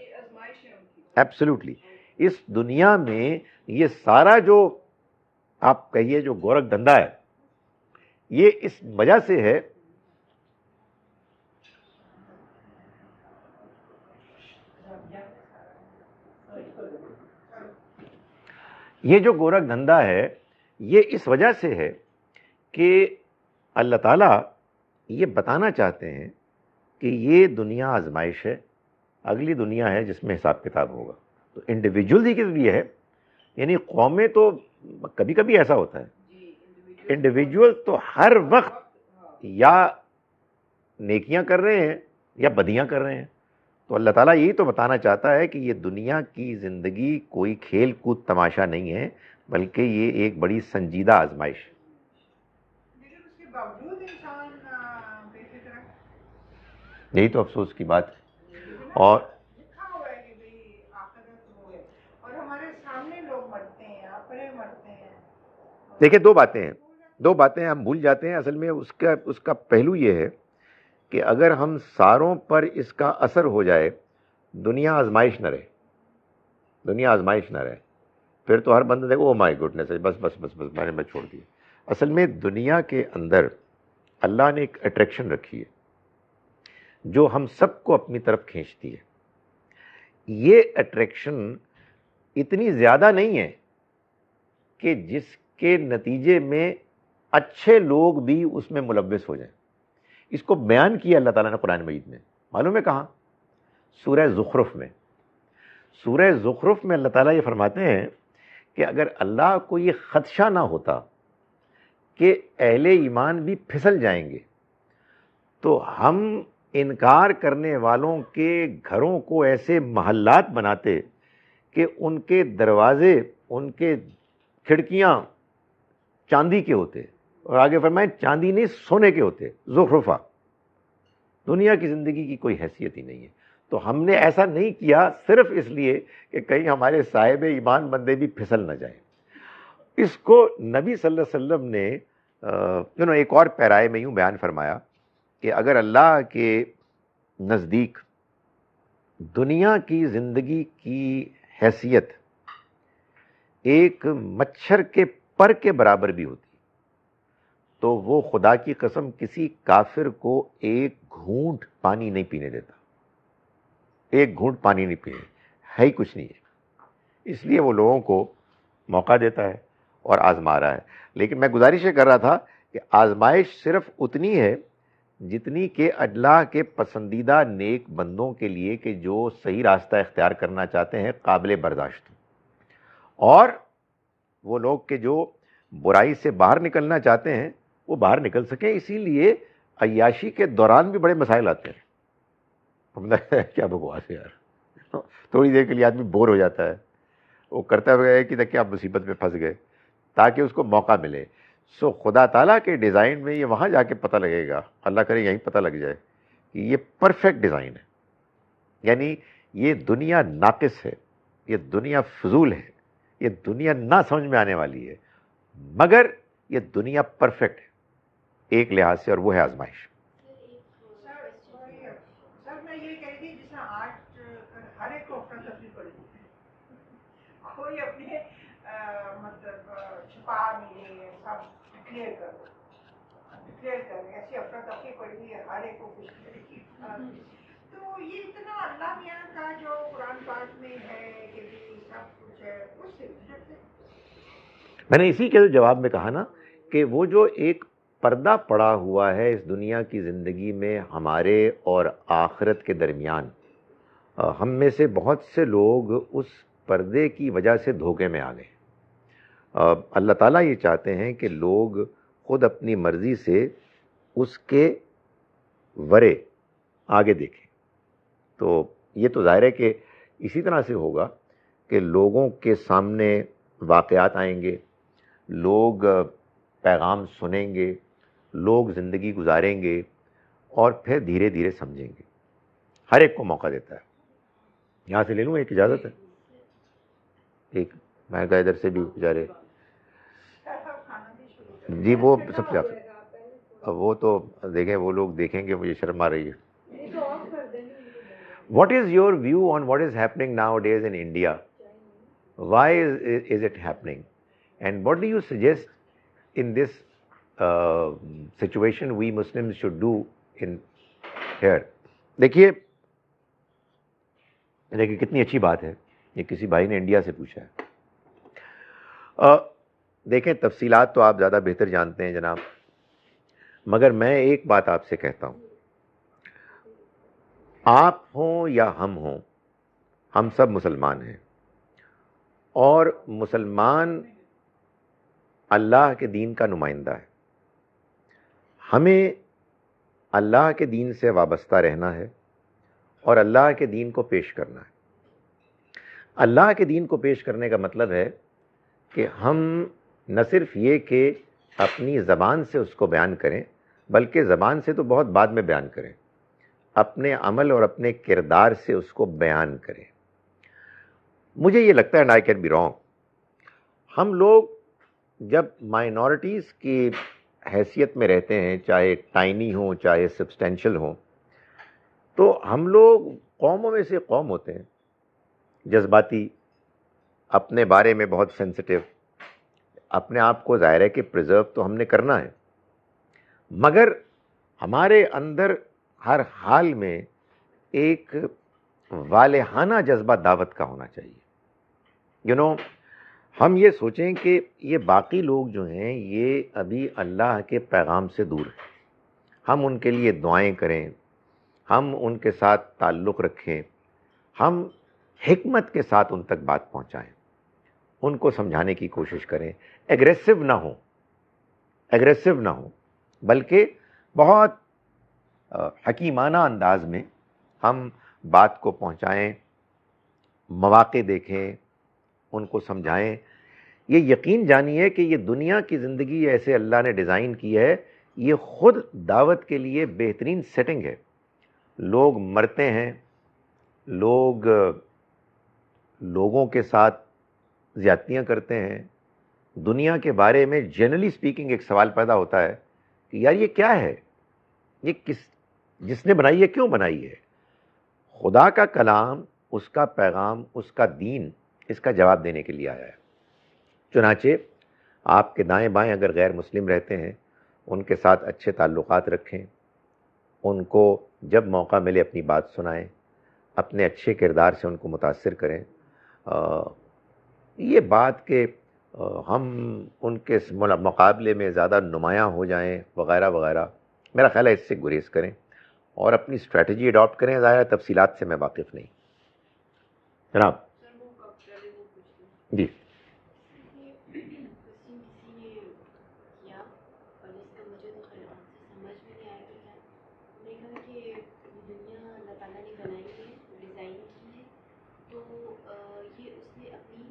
Speaker 1: ایبسلیوٹلی. اس دنیا میں یہ سارا جو آپ کہیے جو گورکھ دھندا ہے, یہ اس وجہ سے ہے یہ جو گورکھ دھندا ہے یہ اس وجہ سے ہے کہ اللہ تعالیٰ یہ بتانا چاہتے ہیں کہ یہ دنیا آزمائش ہے, اگلی دنیا ہے جس میں حساب کتاب ہوگا. تو انڈیویجول ہی کے لیے ہے, یعنی قومیں تو کبھی کبھی ایسا ہوتا ہے, انڈیویجول تو ہر وقت یا نیکیاں کر رہے ہیں یا بدیاں کر رہے ہیں. تو اللہ تعالیٰ یہی تو بتانا چاہتا ہے کہ یہ دنیا کی زندگی کوئی کھیل کود تماشا نہیں ہے, بلکہ یہ ایک بڑی سنجیدہ آزمائش ہے.
Speaker 5: لیکن اس کے باوجود انسان بے فکر ہے.
Speaker 1: یہی تو افسوس کی بات ہے. اور
Speaker 5: لکھا ہوا ہے کہ بھئی آخرت وہ ہے, اور ہمارے سامنے لوگ مرتے ہیں, اپنے مرتے ہیں.
Speaker 1: دیکھیں دو باتیں ہم بھول جاتے ہیں. اصل میں اس کا پہلو یہ ہے کہ اگر ہم ساروں پر اس کا اثر ہو جائے, دنیا آزمائش نہ رہے, پھر تو ہر بندہ دیکھو او مائی گڈنس بس میں نے چھوڑ دیا. اصل میں دنیا کے اندر اللہ نے ایک اٹریکشن رکھی ہے جو ہم سب کو اپنی طرف کھینچتی ہے. یہ اٹریکشن اتنی زیادہ نہیں ہے کہ جس کے نتیجے میں اچھے لوگ بھی اس میں ملوث ہو جائیں. اس کو بیان کیا اللہ تعالیٰ نے قرآن مجید میں, معلوم ہے کہاں؟ سورہ زخرف میں. سورہ زخرف میں اللہ تعالیٰ یہ فرماتے ہیں کہ اگر اللہ کو یہ خدشہ نہ ہوتا کہ اہل ایمان بھی پھسل جائیں گے تو ہم انکار کرنے والوں کے گھروں کو ایسے محلات بناتے کہ ان کے دروازے, ان کے کھڑکیاں چاندی کے ہوتے, اور آگے فرمائیں چاندی نہیں سونے کے ہوتے. زخرفہ. دنیا کی زندگی کی کوئی حیثیت ہی نہیں ہے. تو ہم نے ایسا نہیں کیا صرف اس لیے کہ کہیں ہمارے صاحب ایمان بندے بھی پھسل نہ جائیں. اس کو نبی صلی اللہ علیہ وسلم نے ایک اور پیرائے میں یوں بیان فرمایا کہ اگر اللہ کے نزدیک دنیا کی زندگی کی حیثیت ایک مچھر کے پر کے برابر بھی ہوتی تو وہ خدا کی قسم کسی کافر کو ایک گھونٹ پانی نہیں پینے دیتا. ایک گھونٹ پانی نہیں پینے, ہے ہی کچھ نہیں ہے. اس لیے وہ لوگوں کو موقع دیتا ہے اور آزما رہا ہے. لیکن میں گزارش یہ کر رہا تھا کہ آزمائش صرف اتنی ہے جتنی کہ اللہ کے پسندیدہ نیک بندوں کے لیے کہ جو صحیح راستہ اختیار کرنا چاہتے ہیں قابل برداشت ہو, اور وہ لوگ کہ جو برائی سے باہر نکلنا چاہتے ہیں وہ باہر نکل سکیں. اسی لیے عیاشی کے دوران بھی بڑے مسائل آتے ہیں. ہم لگتا ہے کیا بکواس ہے یار, تھوڑی دیر کے لیے آدمی بور ہو جاتا ہے, وہ کرتا ہے کہ کیا مصیبت میں پھنس گئے, تاکہ اس کو موقع ملے. سو خدا تعالیٰ کے ڈیزائن میں یہ وہاں جا کے پتہ لگے گا, اللہ کرے یہیں پتہ لگ جائے کہ یہ پرفیکٹ ڈیزائن ہے. یعنی یہ دنیا ناقص ہے, یہ دنیا فضول ہے, یہ دنیا نہ سمجھ میں آنے والی ہے, مگر یہ دنیا پرفیکٹ ہے ایک لحاظ سے, اور وہ ہے آزمائش.
Speaker 5: سر میں یہ کہہ رہی جس طرح آرٹ ہر ایک کو اپنا تفریح پڑی, کوئی اپنے مطلب چھپا نہیں ہے, سب ڈکلیئر کر ایسی افرا تفریح پڑی ہے ہر ایک کو خوش کرے گی. تو یہ اتنا اللہ میاں کا جو قرآن پاک میں ہے کہ سب کچھ ہے, اس سے
Speaker 1: میں نے اسی کے جواب میں کہا نا کہ وہ جو ایک پردہ پڑا ہوا ہے اس دنیا کی زندگی میں ہمارے اور آخرت کے درمیان, ہم میں سے بہت سے لوگ اس پردے کی وجہ سے دھوکے میں آ گئے. اللہ تعالیٰ یہ چاہتے ہیں کہ لوگ خود اپنی مرضی سے اس کے ورے آگے دیکھیں. تو یہ تو ظاہر ہے کہ اسی طرح سے ہوگا کہ لوگوں کے سامنے واقعات آئیں گے, لوگ پیغام سنیں گے, لوگ زندگی گزاریں گے, اور پھر دھیرے دھیرے سمجھیں گے. ہر ایک کو موقع دیتا ہے. یہاں سے لے لوں, ایک اجازت ہے؟ ایک میں کہا ادھر سے بھی بیچارے, جی وہ سب سے وہ تو دیکھیں, وہ لوگ دیکھیں گے, مجھے شرم آ رہی ہے. What is your view on what is happening nowadays in India? Why is it happening? And what do you suggest in this situation we Muslims should do in here? دیکھیے کتنی اچھی بات ہے, یہ کسی بھائی نے انڈیا سے پوچھا ہے. دیکھیں تفصیلات تو آپ زیادہ بہتر جانتے ہیں جناب, مگر میں ایک بات آپ سے کہتا ہوں, آپ ہوں یا ہم ہوں, ہم سب مسلمان ہیں, اور مسلمان اللہ کے دین کا نمائندہ ہے. ہمیں اللہ کے دین سے وابستہ رہنا ہے اور اللہ کے دین کو پیش کرنا ہے. اللہ کے دین کو پیش کرنے کا مطلب ہے کہ ہم نہ صرف یہ کہ اپنی زبان سے اس کو بیان کریں, بلکہ زبان سے تو بہت بعد میں بیان کریں, اپنے عمل اور اپنے کردار سے اس کو بیان کریں. مجھے یہ لگتا ہے, and I can be wrong, ہم لوگ جب مائنورٹیز کی حیثیت میں رہتے ہیں, چاہے ٹائنی ہوں چاہے سبسٹینشل ہوں, تو ہم لوگ قوموں میں سے قوم ہوتے ہیں, جذباتی, اپنے بارے میں بہت سینسٹیو, اپنے آپ کو ظاہر ہے کہ پریزرو تو ہم نے کرنا ہے, مگر ہمارے اندر ہر حال میں ایک والہانہ جذبہ دعوت کا ہونا چاہیے. ہم یہ سوچیں کہ یہ باقی لوگ جو ہیں یہ ابھی اللہ کے پیغام سے دور ہیں, ہم ان کے لیے دعائیں کریں, ہم ان کے ساتھ تعلق رکھیں, ہم حکمت کے ساتھ ان تک بات پہنچائیں, ان کو سمجھانے کی کوشش کریں. ایگریسو نہ ہوں, بلکہ بہت حکیمانہ انداز میں ہم بات کو پہنچائیں, مواقع دیکھیں, ان کو سمجھائیں. یہ یقین جانیے کہ یہ دنیا کی زندگی ایسے اللہ نے ڈیزائن کی ہے, یہ خود دعوت کے لیے بہترین سیٹنگ ہے. لوگ مرتے ہیں, لوگ لوگوں کے ساتھ زیادتیاں کرتے ہیں. دنیا کے بارے میں جنرلی سپیکنگ ایک سوال پیدا ہوتا ہے کہ یار یہ کیا ہے, یہ جس نے بنائی ہے کیوں بنائی ہے؟ خدا کا کلام, اس کا پیغام, اس کا دین اس کا جواب دینے کے لیے آیا ہے. چنانچہ آپ کے دائیں بائیں اگر غیر مسلم رہتے ہیں, ان کے ساتھ اچھے تعلقات رکھیں, ان کو جب موقع ملے اپنی بات سنائیں, اپنے اچھے کردار سے ان کو متاثر کریں. یہ بات کہ ہم ان کے مقابلے میں زیادہ نمایاں ہو جائیں وغیرہ وغیرہ, میرا خیال ہے اس سے گریز کریں اور اپنی اسٹریٹجی اڈاپٹ کریں. ظاہر تفصیلات سے میں واقف نہیں. جناب جی.
Speaker 3: کہ یہ دنیا اللہ تعالیٰ نے بنائی ہے، ڈیزائن کی ہے، تو یہ اس نے اپنی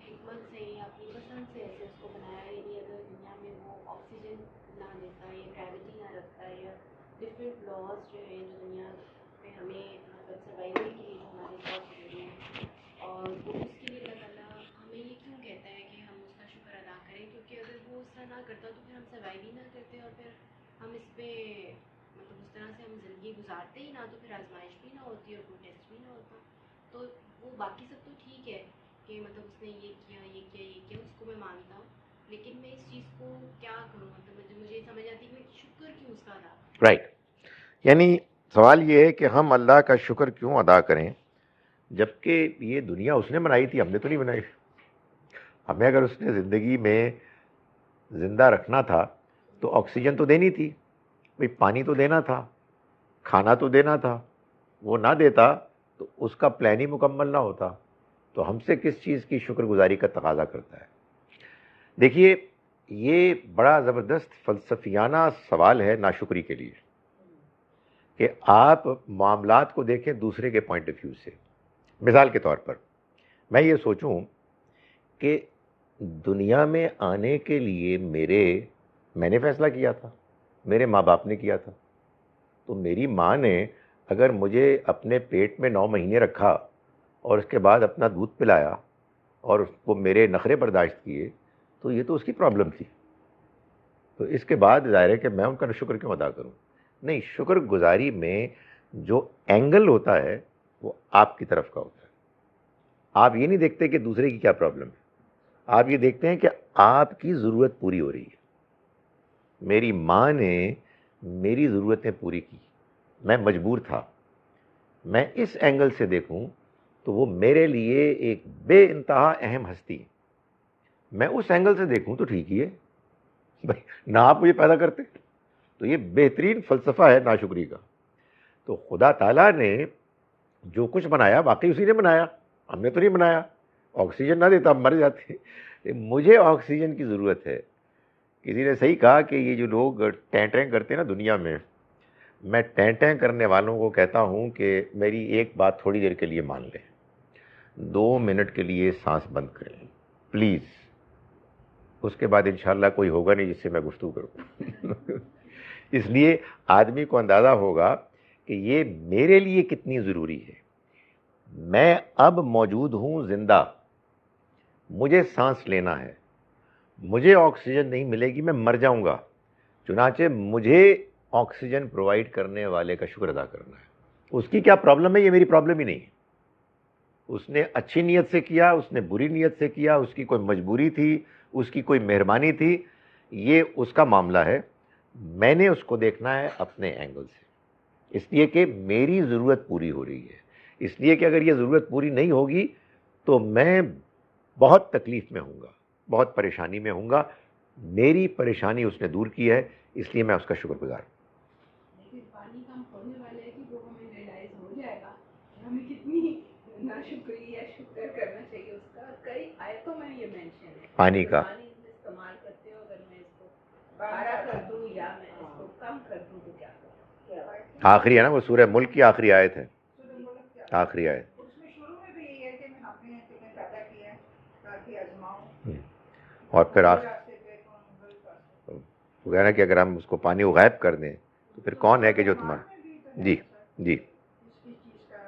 Speaker 3: حکمت سے یا اپنی پسند سے ایسے اس کو بنایا ہے. یعنی اگر دنیا میں وہ آکسیجن نہ دیتا یا گریوٹی نہ رکھتا یا ڈفرینٹ لاز جو ہیں جو دنیا میں ہمیں مطلب سروائیول کے لیے جو ہمارے ساتھ ضروری ہیں، اور وہ اس کے لیے اللہ تعالیٰ ہمیں یہ کیوں کہتا ہے کہ ہم اس کا شکر ادا کریں؟ کیونکہ اگر وہ اس طرح نہ کرتا تو پھر ہم سروائیو ہی نہ کرتے، اور پھر ہم اس پہ مطلب اس طرح سے ہم زندگی گزارتے ہی نہ، تو پھر آزمائش بھی نہ ہوتی اور کوئی ٹیسٹ بھی نہ ہوتا. تو وہ باقی سب تو ٹھیک ہے کہ مطلب اس نے یہ کیا یہ کیا یہ کیا، اس کو میں مانتا ہوں، لیکن میں اس چیز کو کیا کروں؟ مطلب مجھے یہ سمجھ آتی ہے کہ میں شکر کیوں اس کا ادا کروں.
Speaker 1: رائٹ. یعنی سوال یہ ہے کہ ہم اللہ کا شکر کیوں ادا کریں جبکہ یہ دنیا اس نے بنائی تھی، ہم نے تو نہیں بنائی. ہمیں اگر اس نے زندگی میں زندہ رکھنا تھا تو آکسیجن تو دینی تھی، بھئی پانی تو دینا تھا، کھانا تو دینا تھا. وہ نہ دیتا تو اس کا پلان ہی مکمل نہ ہوتا. تو ہم سے کس چیز کی شکر گزاری کا تقاضا کرتا ہے؟ دیکھیے یہ بڑا زبردست فلسفیانہ سوال ہے ناشکری کے لیے کہ آپ معاملات کو دیکھیں دوسرے کے پوائنٹ آف ویو سے. مثال کے طور پر میں یہ سوچوں کہ دنیا میں آنے کے لیے میں نے فیصلہ کیا تھا، میرے ماں باپ نے کیا تھا. تو میری ماں نے اگر مجھے اپنے پیٹ میں 9 مہینے رکھا اور اس کے بعد اپنا دودھ پلایا اور اس کو میرے نخرے برداشت کیے تو یہ تو اس کی پرابلم تھی. تو اس کے بعد ظاہر ہے کہ میں ان کا شکر کیوں ادا کروں؟ نہیں، شکر گزاری میں جو اینگل ہوتا ہے وہ آپ کی طرف کا ہوتا ہے. آپ یہ نہیں دیکھتے کہ دوسرے کی کیا پرابلم ہے، آپ یہ دیکھتے ہیں کہ آپ کی ضرورت پوری ہو رہی ہے. میری ماں نے میری ضرورتیں پوری کی، میں مجبور تھا. میں اس اینگل سے دیکھوں تو وہ میرے لیے ایک بے انتہا اہم ہستی ہے. میں اس اینگل سے دیکھوں تو ٹھیک ہی ہے بھائی، نہ آپ مجھے پیدا کرتے. تو یہ بہترین فلسفہ ہے ناشکری کا. تو خدا تعالیٰ نے جو کچھ بنایا واقعی اسی نے بنایا، ہم نے تو نہیں بنایا. آکسیجن نہ دیتا ہم مر جاتے. مجھے آکسیجن کی ضرورت ہے. کسی نے صحیح کہا کہ یہ جو لوگ ٹیں ٹیں کرتے ہیں نا دنیا میں ٹیں ٹیں کرنے والوں کو کہتا ہوں کہ میری ایک بات تھوڑی دیر کے لیے مان لیں، 2 منٹ کے لیے سانس بند کریں پلیز. اس کے بعد انشاءاللہ کوئی ہوگا نہیں جس سے میں گفتگو کروں. اس لیے آدمی کو اندازہ ہوگا کہ یہ میرے لیے کتنی ضروری ہے. میں اب موجود ہوں زندہ، مجھے سانس لینا ہے، مجھے آکسیجن نہیں ملے گی میں مر جاؤں گا. چنانچہ مجھے آکسیجن پرووائڈ کرنے والے کا شکر ادا کرنا ہے. اس کی کیا پرابلم ہے یہ میری پرابلم ہی نہیں ہے. اس نے اچھی نیت سے کیا، اس نے بری نیت سے کیا، اس کی کوئی مجبوری تھی، اس کی کوئی مہربانی تھی، یہ اس کا معاملہ ہے. میں نے اس کو دیکھنا ہے اپنے اینگل سے، اس لیے کہ میری ضرورت پوری ہو رہی ہے. اس لیے کہ اگر یہ ضرورت پوری نہیں ہوگی تو میں بہت تکلیف میں ہوں گا، بہت پریشانی میں ہوں گا. میری پریشانی اس نے دور کی ہے، اس لیے میں اس کا شکر گزار ہوں.
Speaker 2: لیکن پانی کا ہم پڑھنے والے ہیں کہ وہ ہمیں ریئلائز ہو جائے گا کہ ہمیں کتنی ناشکری یا شکر کرنا چاہیے اس کا. کئی آیتوں میں یہ مینشن ہے
Speaker 1: پانی کا.
Speaker 2: پانی استعمال کرتے ہو، اگر میں اس کو بارہ کر دوں یا میں اس کو کم کر دوں تو کیا کروں؟
Speaker 1: آخری ہے نا وہ سورہ ملک کی آخری آیت ہے، آخری آیت.
Speaker 5: اس میں شروع میں بھی یہ ہے کہ میں آپ نے تمہیں پیدا کیا ہے تاکہ آزماؤں،
Speaker 1: اور پھر
Speaker 5: راستے پہ کون
Speaker 1: وہ کہنا کہ اگر ہم اس کو پانی کو غائب کر دیں تو پھر کون ہے کہ جو تمہارا. جی جی
Speaker 5: اس کی چیز کا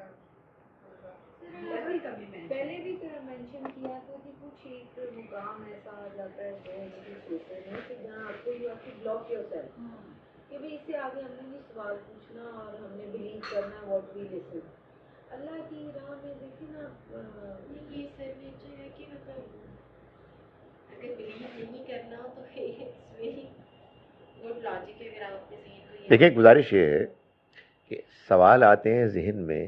Speaker 3: پہلے بھی مینشن کیا تھا کہ کچھ ایک مقام ایسا آ جاتا ہے کہ جہاں آپ کو you have to block yourself کہ بھائی اس سے آگے ہم نے نہیں سوال پوچھنا اور ہم نے بلیو کرنا واٹ وی لسن. اللہ کی راہ میں دیکھیں نا یہ سب جو ہے کہ مطلب اگر بلیو نہیں کرنا تو اٹس ویری گڈ لاجک ہے. اگر آپ اپنے ذہن کو
Speaker 1: دیکھیں گزارش یہ ہے کہ سوال آتے ہیں ذہن میں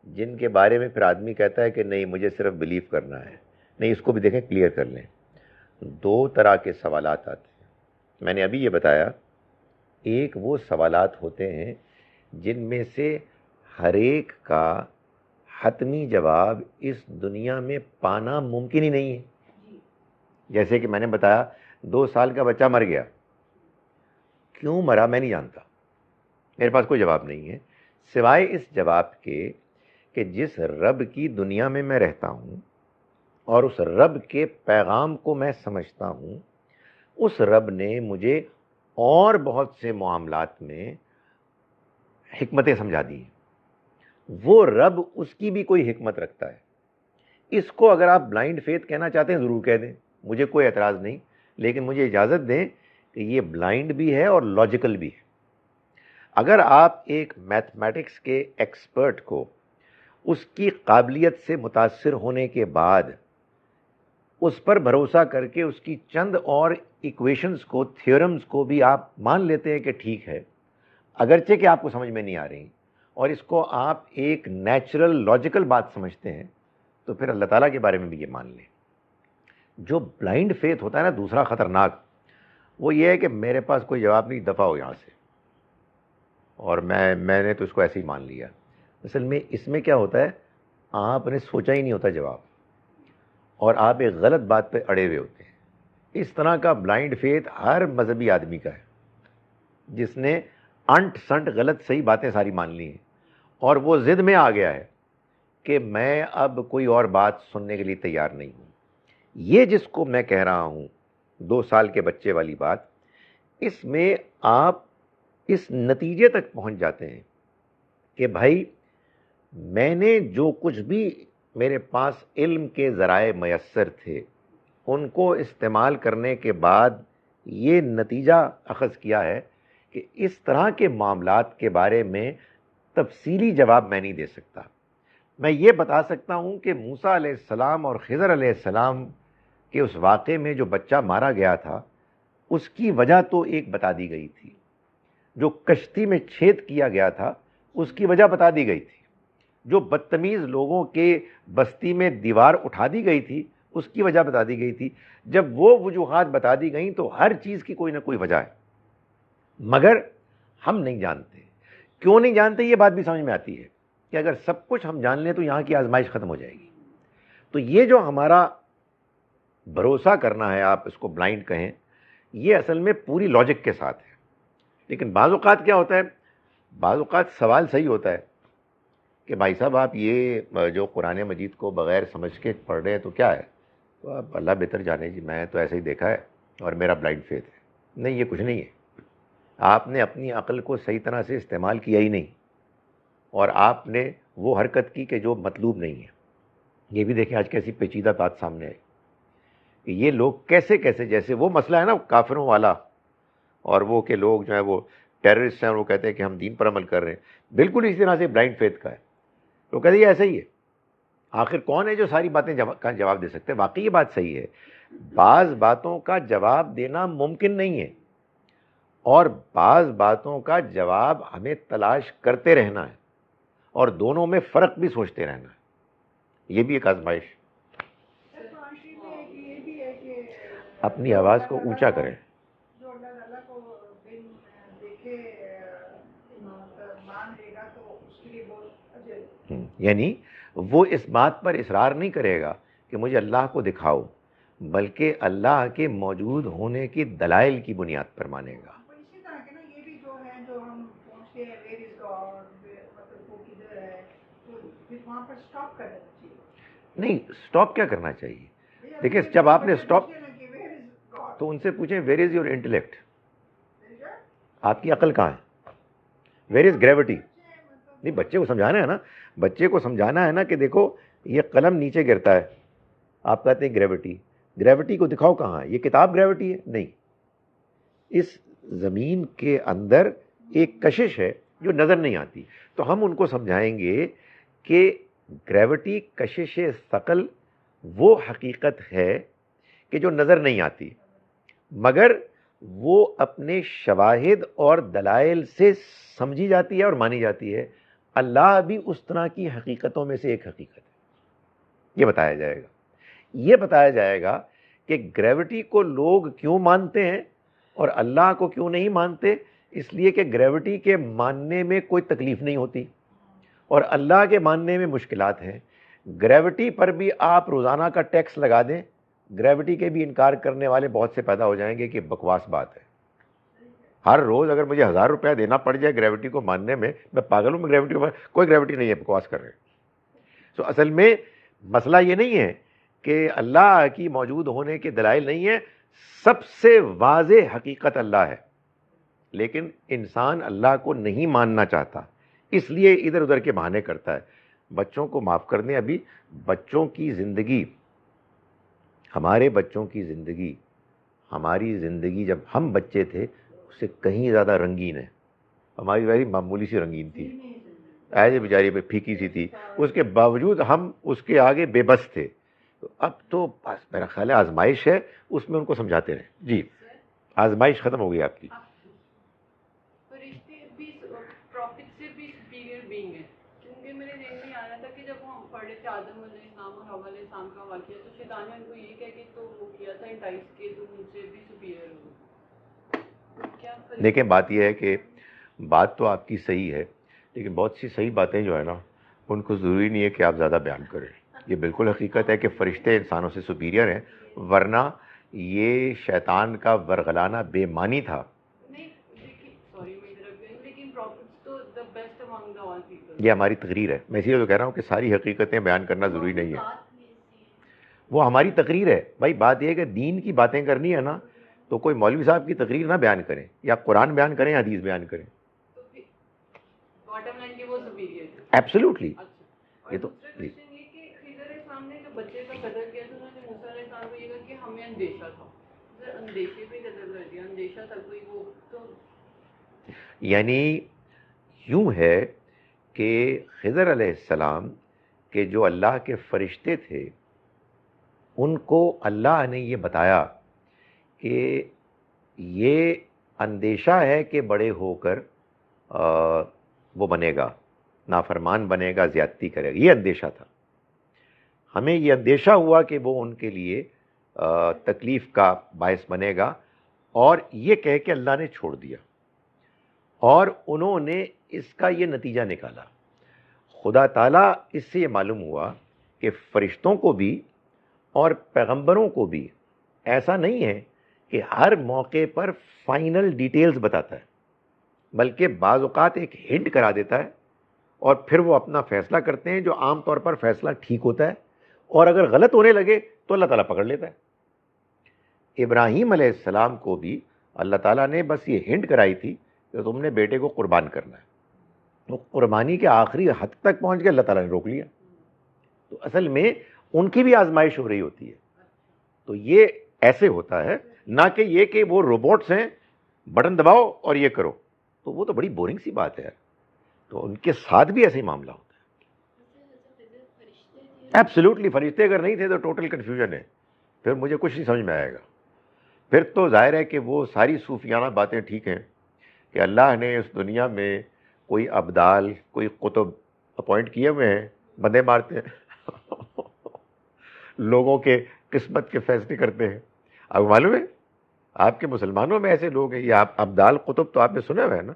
Speaker 1: جن کے بارے میں پھر آدمی کہتا ہے کہ نہیں مجھے صرف بلیو کرنا ہے. نہیں، اس کو بھی دیکھیں کلیئر کر لیں. 2 طرح کے سوالات آتے ہیں. میں نے ابھی یہ بتایا، ایک وہ سوالات ہوتے ہیں جن میں سے ہر ایک کا حتمی جواب اس دنیا میں پانا ممکن ہی نہیں ہے. جیسے کہ میں نے بتایا 2 سال کا بچہ مر گیا، کیوں مرا میں نہیں جانتا، میرے پاس کوئی جواب نہیں ہے سوائے اس جواب کے کہ جس رب کی دنیا میں میں رہتا ہوں اور اس رب کے پیغام کو میں سمجھتا ہوں، اس رب نے مجھے اور بہت سے معاملات میں حکمتیں سمجھا دی ہیں۔ وہ رب اس کی بھی کوئی حکمت رکھتا ہے۔ اس کو اگر آپ بلائنڈ فیتھ کہنا چاہتے ہیں ضرور کہہ دیں، مجھے کوئی اعتراض نہیں، لیکن مجھے اجازت دیں کہ یہ بلائنڈ بھی ہے اور لاجیکل بھی ہے۔ اگر آپ ایک میتھمیٹکس کے ایکسپرٹ کو اس کی قابلیت سے متاثر ہونے کے بعد اس پر بھروسہ کر کے اس کی چند اور ایکویشنز کو، تھیورمز کو بھی آپ مان لیتے ہیں کہ ٹھیک ہے، اگرچہ کہ آپ کو سمجھ میں نہیں آ رہی، اور اس کو آپ ایک نیچرل لاجیکل بات سمجھتے ہیں، تو پھر اللہ تعالیٰ کے بارے میں بھی یہ مان لیں۔ جو بلائنڈ فیتھ ہوتا ہے نا دوسرا خطرناک، وہ یہ ہے کہ میرے پاس کوئی جواب نہیں، دفع ہو یہاں سے، اور میں نے تو اس کو ایسے ہی مان لیا۔ اصل میں اس میں کیا ہوتا ہے، آپ نے سوچا ہی نہیں ہوتا جواب، اور آپ ایک غلط بات پہ اڑے ہوئے ہوتے ہیں۔ اس طرح کا بلائنڈ فیتھ ہر مذہبی آدمی کا ہے، جس نے انٹ سنٹ غلط صحیح باتیں ساری مان لی ہیں، اور وہ ضد میں آ گیا ہے کہ میں اب کوئی اور بات سننے کے لیے تیار نہیں ہوں۔ یہ جس کو میں کہہ رہا ہوں 2 سال کے بچے والی بات، اس میں آپ اس نتیجے تک پہنچ جاتے ہیں کہ بھائی میں نے جو کچھ بھی میرے پاس علم کے ذرائع میسر تھے ان کو استعمال کرنے کے بعد یہ نتیجہ اخذ کیا ہے کہ اس طرح کے معاملات کے بارے میں تفصیلی جواب میں نہیں دے سکتا۔ میں یہ بتا سکتا ہوں کہ موسیٰ علیہ السلام اور خضر علیہ السلام کے اس واقعے میں جو بچہ مارا گیا تھا اس کی وجہ تو ایک بتا دی گئی تھی، جو کشتی میں چھید کیا گیا تھا اس کی وجہ بتا دی گئی تھی، جو بدتمیز لوگوں کے بستی میں دیوار اٹھا دی گئی تھی اس کی وجہ بتا دی گئی تھی۔ جب وہ وجوہات بتا دی گئیں تو ہر چیز کی کوئی نہ کوئی وجہ ہے، مگر ہم نہیں جانتے۔ کیوں نہیں جانتے یہ بات بھی سمجھ میں آتی ہے کہ اگر سب کچھ ہم جان لیں تو یہاں کی آزمائش ختم ہو جائے گی۔ تو یہ جو ہمارا بھروسہ کرنا ہے، آپ اس کو بلائنڈ کہیں، یہ اصل میں پوری لاجک کے ساتھ ہے۔ لیکن بعض اوقات کیا ہوتا ہے، بعض اوقات سوال صحیح ہوتا ہے کہ بھائی صاحب آپ یہ جو قرآن مجید کو بغیر سمجھ کے پڑھ رہے ہیں تو کیا ہے؟ تو آپ اللہ بہتر جانے جی، میں تو ایسے ہی دیکھا ہے اور میرا بلائنڈ فیتھ ہے۔ نہیں، یہ کچھ نہیں ہے، آپ نے اپنی عقل کو صحیح طرح سے استعمال کیا ہی نہیں، اور آپ نے وہ حرکت کی کہ جو مطلوب نہیں ہے۔ یہ بھی دیکھیں آج کیسی پیچیدہ بات سامنے آئی کہ یہ لوگ کیسے جیسے وہ مسئلہ ہے نا کافروں والا، اور وہ کہ لوگ جو ہے وہ ٹیررسٹ ہیں اور وہ کہتے ہیں کہ ہم دین پر عمل کر رہے ہیں، بالکل اسی طرح سے بلائنڈ فیتھ کا ہے۔ تو کہتے ہیں یہ ایسا ہی ہے، آخر کون ہے جو ساری باتیں کا جواب دے سکتے ہیں؟ واقعی یہ بات صحیح ہے، بعض باتوں کا جواب دینا ممکن نہیں ہے، اور بعض باتوں کا جواب ہمیں تلاش کرتے رہنا ہے، اور دونوں میں فرق بھی سوچتے رہنا ہے۔ یہ بھی ایک آزمائش۔
Speaker 5: معاشی میں یہ بھی ہے کہ
Speaker 1: اپنی آواز کو اونچا کریں۔
Speaker 5: جو اللہ تعالیٰ کو بن دیکھے مان لے گا تو اس کے لیے بہت اجر۔
Speaker 1: یعنی وہ اس بات پر اصرار نہیں کرے گا کہ مجھے اللہ کو دکھاؤ، بلکہ اللہ کے موجود ہونے کی دلائل کی بنیاد پر مانے گا۔
Speaker 5: اسی طرح کے نا یہ بھی جو ہے جو ہم پوچھتے ہیں ویئر از گاڈ، مطلب وہ کدھر ہے، تو پھر وہاں پر اسٹاپ کر دینا چاہیے۔
Speaker 1: نہیں، سٹاپ کیا کرنا چاہیے؟ دیکھیں جب آپ نے سٹاپ
Speaker 5: تو
Speaker 1: تو ان سے پوچھیں ویئر از یور انٹلیکٹ، آپ کی عقل کہاں ہے؟ Where is gravity? نہیں، بچے کو سمجھانا ہے نا، بچے کو سمجھانا ہے نا کہ دیکھو یہ قلم نیچے گرتا ہے، آپ کہتے ہیں گریوٹی، گریوٹی کو دکھاؤ کہاں ہے؟ یہ کتاب گریوٹی ہے؟ نہیں، اس زمین کے اندر ایک کشش ہے جو نظر نہیں آتی۔ تو ہم ان کو سمجھائیں گے کہ گریوٹی، کشش ثقل وہ حقیقت ہے کہ جو نظر نہیں آتی، مگر وہ اپنے شواہد اور دلائل سے سمجھی جاتی ہے اور مانی جاتی ہے۔ اللہ بھی اس طرح کی حقیقتوں میں سے ایک حقیقت ہے۔ یہ بتایا جائے گا، یہ بتایا جائے گا کہ گریوٹی کو لوگ کیوں مانتے ہیں اور اللہ کو کیوں نہیں مانتے۔ اس لیے کہ گریوٹی کے ماننے میں کوئی تکلیف نہیں ہوتی اور اللہ کے ماننے میں مشکلات ہیں۔ گریوٹی پر بھی آپ روزانہ کا ٹیکس لگا دیں، گریوٹی کے بھی انکار کرنے والے بہت سے پیدا ہو جائیں گے کہ بکواس بات ہے۔ ہر روز اگر مجھے 1000 روپیہ دینا پڑ جائے گریوٹی کو ماننے میں پاگل ہوں میں گریوٹی کو کوئی گریوٹی نہیں ہے، بکواس کر رہے ہیں. سو اصل میں مسئلہ یہ نہیں ہے کہ اللہ کی موجود ہونے کے دلائل نہیں ہیں، سب سے واضح حقیقت اللہ ہے، لیکن انسان اللہ کو نہیں ماننا چاہتا، اس لیے ادھر ادھر کے بہانے کرتا ہے. بچوں کو معاف کر دیں، ابھی بچوں کی زندگی، ہمارے بچوں کی زندگی، ہماری زندگی جب ہم بچے تھے اس سے کہیں زیادہ رنگین ہے. ہماری بڑی معمولی سی رنگین تھی، ایسے بیچاری پہ پھیکی سی تھی، اس کے باوجود ہم اس کے آگے بے بس تھے. اب تو بس میرا خیال ہے آزمائش ہے، اس میں ان کو سمجھاتے رہیں. جی آزمائش ختم ہو گئی آپ کی.
Speaker 4: فرشتے بھی پروفٹ سے بھی سپیریئر بینگ ہیں، کیونکہ میرے ذہن میں آ رہا تھا کہ جب ہم پڑھے تھے آدم علیہ السلام اور حوا علیہ السلام کا واقعہ، تو شیطان نے ان کو یہ کہہ کے تو وہ کیا تھا انٹائز کے تم مجھ سے بھی سپیریئر ہو. کیا
Speaker 1: دیکھیں بات یہ ہے کہ بات تو آپ کی صحیح ہے، لیکن بہت سی صحیح باتیں جو ہے نا ان کو ضروری نہیں ہے کہ آپ زیادہ بیان کریں. یہ بالکل حقیقت ہے کہ فرشتے انسانوں سے سپیریئر ہیں، ورنہ یہ شیطان کا ورغلانہ بے معنی تھا.
Speaker 4: نہیں دیکھیے، سوری میں انٹرپٹ کروں، لیکن پروفٹس تو the best among the all people.
Speaker 1: یہ ہماری تقریر ہے، میں اسی لیے تو کہہ رہا ہوں کہ ساری حقیقتیں بیان کرنا ضروری نہیں ہے. وہ ہماری تقریر ہے بھائی. بات یہ ہے کہ دین کی باتیں کرنی ہے نا تو کوئی مولوی صاحب کی تقریر نہ بیان کریں، یا قرآن بیان کریں یا حدیث بیان کریں.
Speaker 4: تو پھر باٹم لائن کی وہ سپیریئر ہے.
Speaker 1: ایبسلیوٹلی.
Speaker 4: اچھا،
Speaker 1: یہ
Speaker 4: اور
Speaker 1: تو
Speaker 4: دوسرا کوشچن یہ کہ خضر علیہ السلام نے جو بچے کا قدر کیا تھا، انہوں نے موسیٰ علیہ السلام کو یہ کہا کہ ہمیں اندیشہ تھا. سر اندیشے پہ قدر کر دیا، اندیشہ تھا کوئی وہ تو
Speaker 1: یعنی یوں ہے کہ خضر علیہ السلام کے جو اللہ کے فرشتے تھے ان کو اللہ نے یہ بتایا کہ یہ اندیشہ ہے کہ بڑے ہو کر وہ بنے گا، نافرمان بنے گا، زیادتی کرے گا. یہ اندیشہ تھا. ہمیں یہ اندیشہ ہوا کہ وہ ان کے لیے تکلیف کا باعث بنے گا، اور یہ کہہ کے اللہ نے چھوڑ دیا. اور انہوں نے اس کا یہ نتیجہ نکالا. خدا تعالیٰ اس سے یہ معلوم ہوا کہ فرشتوں کو بھی اور پیغمبروں کو بھی ایسا نہیں ہے کہ ہر موقع پر فائنل ڈیٹیلز بتاتا ہے، بلکہ بعض اوقات ایک ہنٹ کرا دیتا ہے اور پھر وہ اپنا فیصلہ کرتے ہیں، جو عام طور پر فیصلہ ٹھیک ہوتا ہے، اور اگر غلط ہونے لگے تو اللہ تعالیٰ پکڑ لیتا ہے. ابراہیم علیہ السلام کو بھی اللہ تعالیٰ نے بس یہ ہنٹ کرائی تھی کہ تم نے بیٹے کو قربان کرنا ہے. وہ قربانی کے آخری حد تک پہنچ گئے، اللہ تعالیٰ نے روک لیا. تو اصل میں ان کی بھی آزمائش ہو رہی ہوتی ہے. تو یہ ایسے ہوتا ہے، نہ کہ یہ کہ وہ روبوٹس ہیں بٹن دباؤ اور یہ کرو. تو وہ تو بڑی بورنگ سی بات ہے. تو ان کے ساتھ بھی ایسے ہی معاملہ ہوتا ہے. ایبسلیوٹلی. فرشتے اگر نہیں تھے تو ٹوٹل کنفیوژن ہے، پھر مجھے کچھ نہیں سمجھ میں آئے گا. پھر تو ظاہر ہے کہ وہ ساری صوفیانہ باتیں ٹھیک ہیں کہ اللہ نے اس دنیا میں کوئی ابدال، کوئی قطب اپوائنٹ کیے ہوئے ہیں، بندے مارتے ہیں لوگوں کے قسمت کے فیصلے کرتے ہیں. اب معلوم ہے آپ کے مسلمانوں میں ایسے لوگ ہیں، یہ ابدال قطب تو آپ نے سنے ہوئے ہیں نا،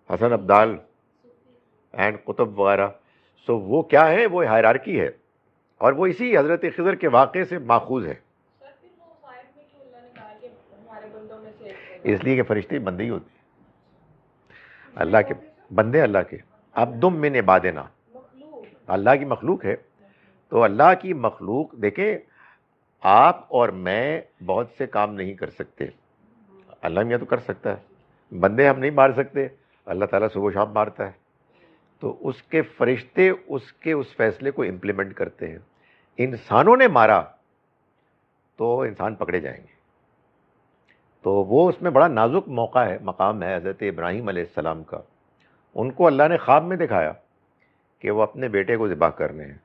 Speaker 1: حسن ابدال اینڈ قطب وغیرہ. سو وہ کیا ہے؟ وہ ہائرارکی ہے، اور وہ اسی حضرت خضر کے واقعے سے ماخوذ ہے. اس لیے کہ فرشتے بندے ہی ہوتے ہیں، اللہ کے بندے، اللہ کے عبد من عبادنا، اللہ کی مخلوق ہے. تو اللہ کی مخلوق، دیکھیں آپ اور میں بہت سے کام نہیں کر سکتے، اللہ میاں تو کر سکتا ہے. بندے ہم نہیں مار سکتے، اللہ تعالیٰ صبح و شام مارتا ہے. تو اس کے فرشتے اس فیصلے کو امپلیمنٹ کرتے ہیں. انسانوں نے مارا تو انسان پکڑے جائیں گے. تو وہ اس میں بڑا نازک موقع ہے، مقام ہے حضرت ابراہیم علیہ السلام کا. ان کو اللہ نے خواب میں دکھایا کہ وہ اپنے بیٹے کو ذبح کرنے ہیں.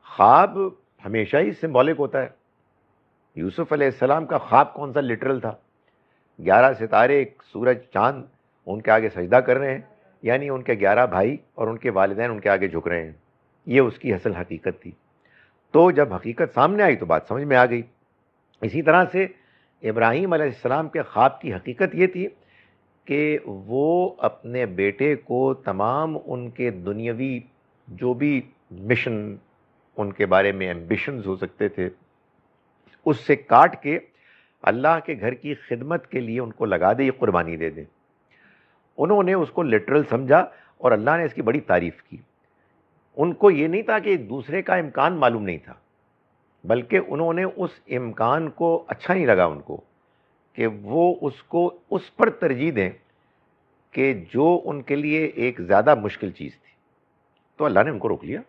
Speaker 1: خواب ہمیشہ ہی سمبولک ہوتا ہے. یوسف علیہ السلام کا خواب کون سا لٹرل تھا؟ 11 ستارے، سورج، چاند ان کے آگے سجدہ کر رہے ہیں، یعنی ان کے 11 بھائی اور ان کے والدین ان کے آگے جھک رہے ہیں. یہ اس کی اصل حقیقت تھی. تو جب حقیقت سامنے آئی تو بات سمجھ میں آ گئی. اسی طرح سے ابراہیم علیہ السلام کے خواب کی حقیقت یہ تھی کہ وہ اپنے بیٹے کو تمام ان کے دنیاوی جو بھی مشن ان کے بارے میں ایمبیشنز ہو سکتے تھے اس سے کاٹ کے اللہ کے گھر کی خدمت کے لیے ان کو لگا دے، یہ قربانی دے دیں. انہوں نے اس کو لٹرل سمجھا اور اللہ نے اس کی بڑی تعریف کی. ان کو یہ نہیں تھا کہ ایک دوسرے کا امکان معلوم نہیں تھا، بلکہ انہوں نے اس امکان کو اچھا نہیں لگا ان کو کہ وہ اس کو اس پر ترجیح دیں کہ جو ان کے لیے ایک زیادہ مشکل چیز تھی. تو اللہ نے ان کو روک لیا.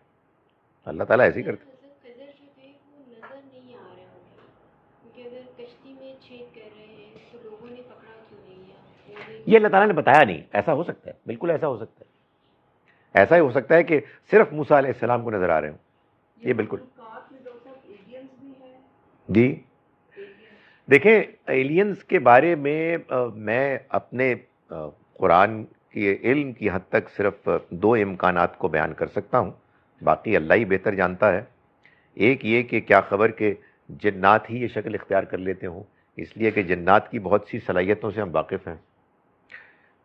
Speaker 1: اللہ تعالیٰ ایسے ہی کرتے.
Speaker 3: خضر جو تھے وہ نظر نہیں آ رہے ہوں گے، کیونکہ اگر کشتی میں چھید کر رہے ہیں تو لوگوں نے پکڑا کیوں نہیں لیا؟
Speaker 1: یہ اللہ تعالیٰ نے بتایا نہیں. ایسا ہو سکتا ہے، بالکل ایسا ہو سکتا ہے. ایسا ہی ہو سکتا ہے کہ صرف موسیٰ علیہ السلام کو نظر آ رہے ہوں. یہ بالکل جی. دیکھیں ایلینز کے بارے میں میں اپنے قرآن کے علم کی حد تک صرف دو امکانات کو بیان کر سکتا ہوں، باقی اللہ ہی بہتر جانتا ہے. ایک یہ کہ کیا خبر کہ جنات ہی یہ شکل اختیار کر لیتے ہوں، اس لیے کہ جنات کی بہت سی صلاحیتوں سے ہم واقف ہیں،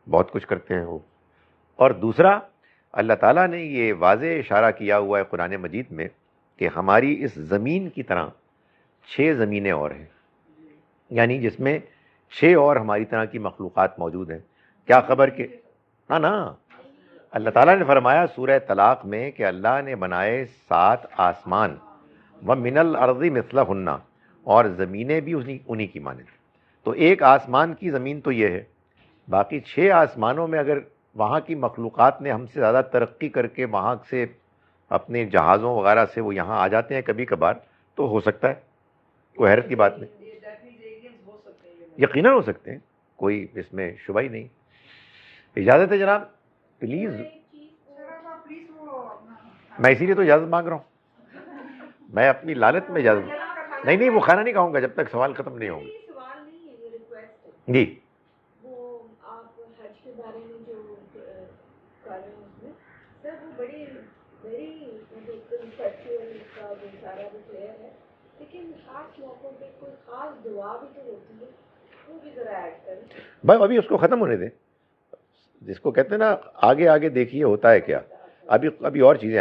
Speaker 1: بہت کچھ کرتے ہیں وہ. اور دوسرا اللہ تعالیٰ نے یہ واضح اشارہ کیا ہوا ہے قرآن مجید میں کہ ہماری اس زمین کی طرح 6 زمینیں اور ہیں، یعنی جس میں 6 اور ہماری طرح کی مخلوقات موجود ہیں. کیا خبر کہ نا اللہ تعالیٰ نے فرمایا سورہ طلاق میں کہ اللہ نے بنائے 7 آسمان وَمِنَ الْأَرْضِ مِثْلَهُنَّ، اور زمینیں بھی انہی کی مانند. تو ایک آسمان کی زمین تو یہ ہے، باقی 6 آسمانوں میں اگر وہاں کی مخلوقات نے ہم سے زیادہ ترقی کر کے وہاں سے اپنے جہازوں وغیرہ سے وہ یہاں آ جاتے ہیں کبھی کبھار، تو ہو سکتا ہے، کوئی حیرت کی بات نہیں. یقیناً ہو سکتے ہیں، کوئی اس میں شبہ ہی نہیں. اجازت ہے جناب پلیز. میں اسی لیے تو اجازت مانگ رہا ہوں، میں اپنی لالت میں اجازت نہیں وہ کھانا نہیں کھاؤں گا جب تک سوال ختم نہیں ہوں گے.
Speaker 3: سوال نہیں ہے، یہ ریکویسٹ ہے.
Speaker 1: جی
Speaker 3: وہ آپ حج کے بارے میں جو کر رہے ہیں اس میں سر وہ بڑی فیسٹیول کا جو سارا بھی کلیئر ہے، لیکن خاص موقعوں پہ کوئی خاص دعا بھی تو ہوتی ہے، وہ بھی ذرا ایڈ کریں.
Speaker 1: بھائی ابھی اس کو ختم ہونے دیں، جس کو کہتے ہیں نا آگے دیکھیے ہوتا ہے کیا. ابھی اور چیزیں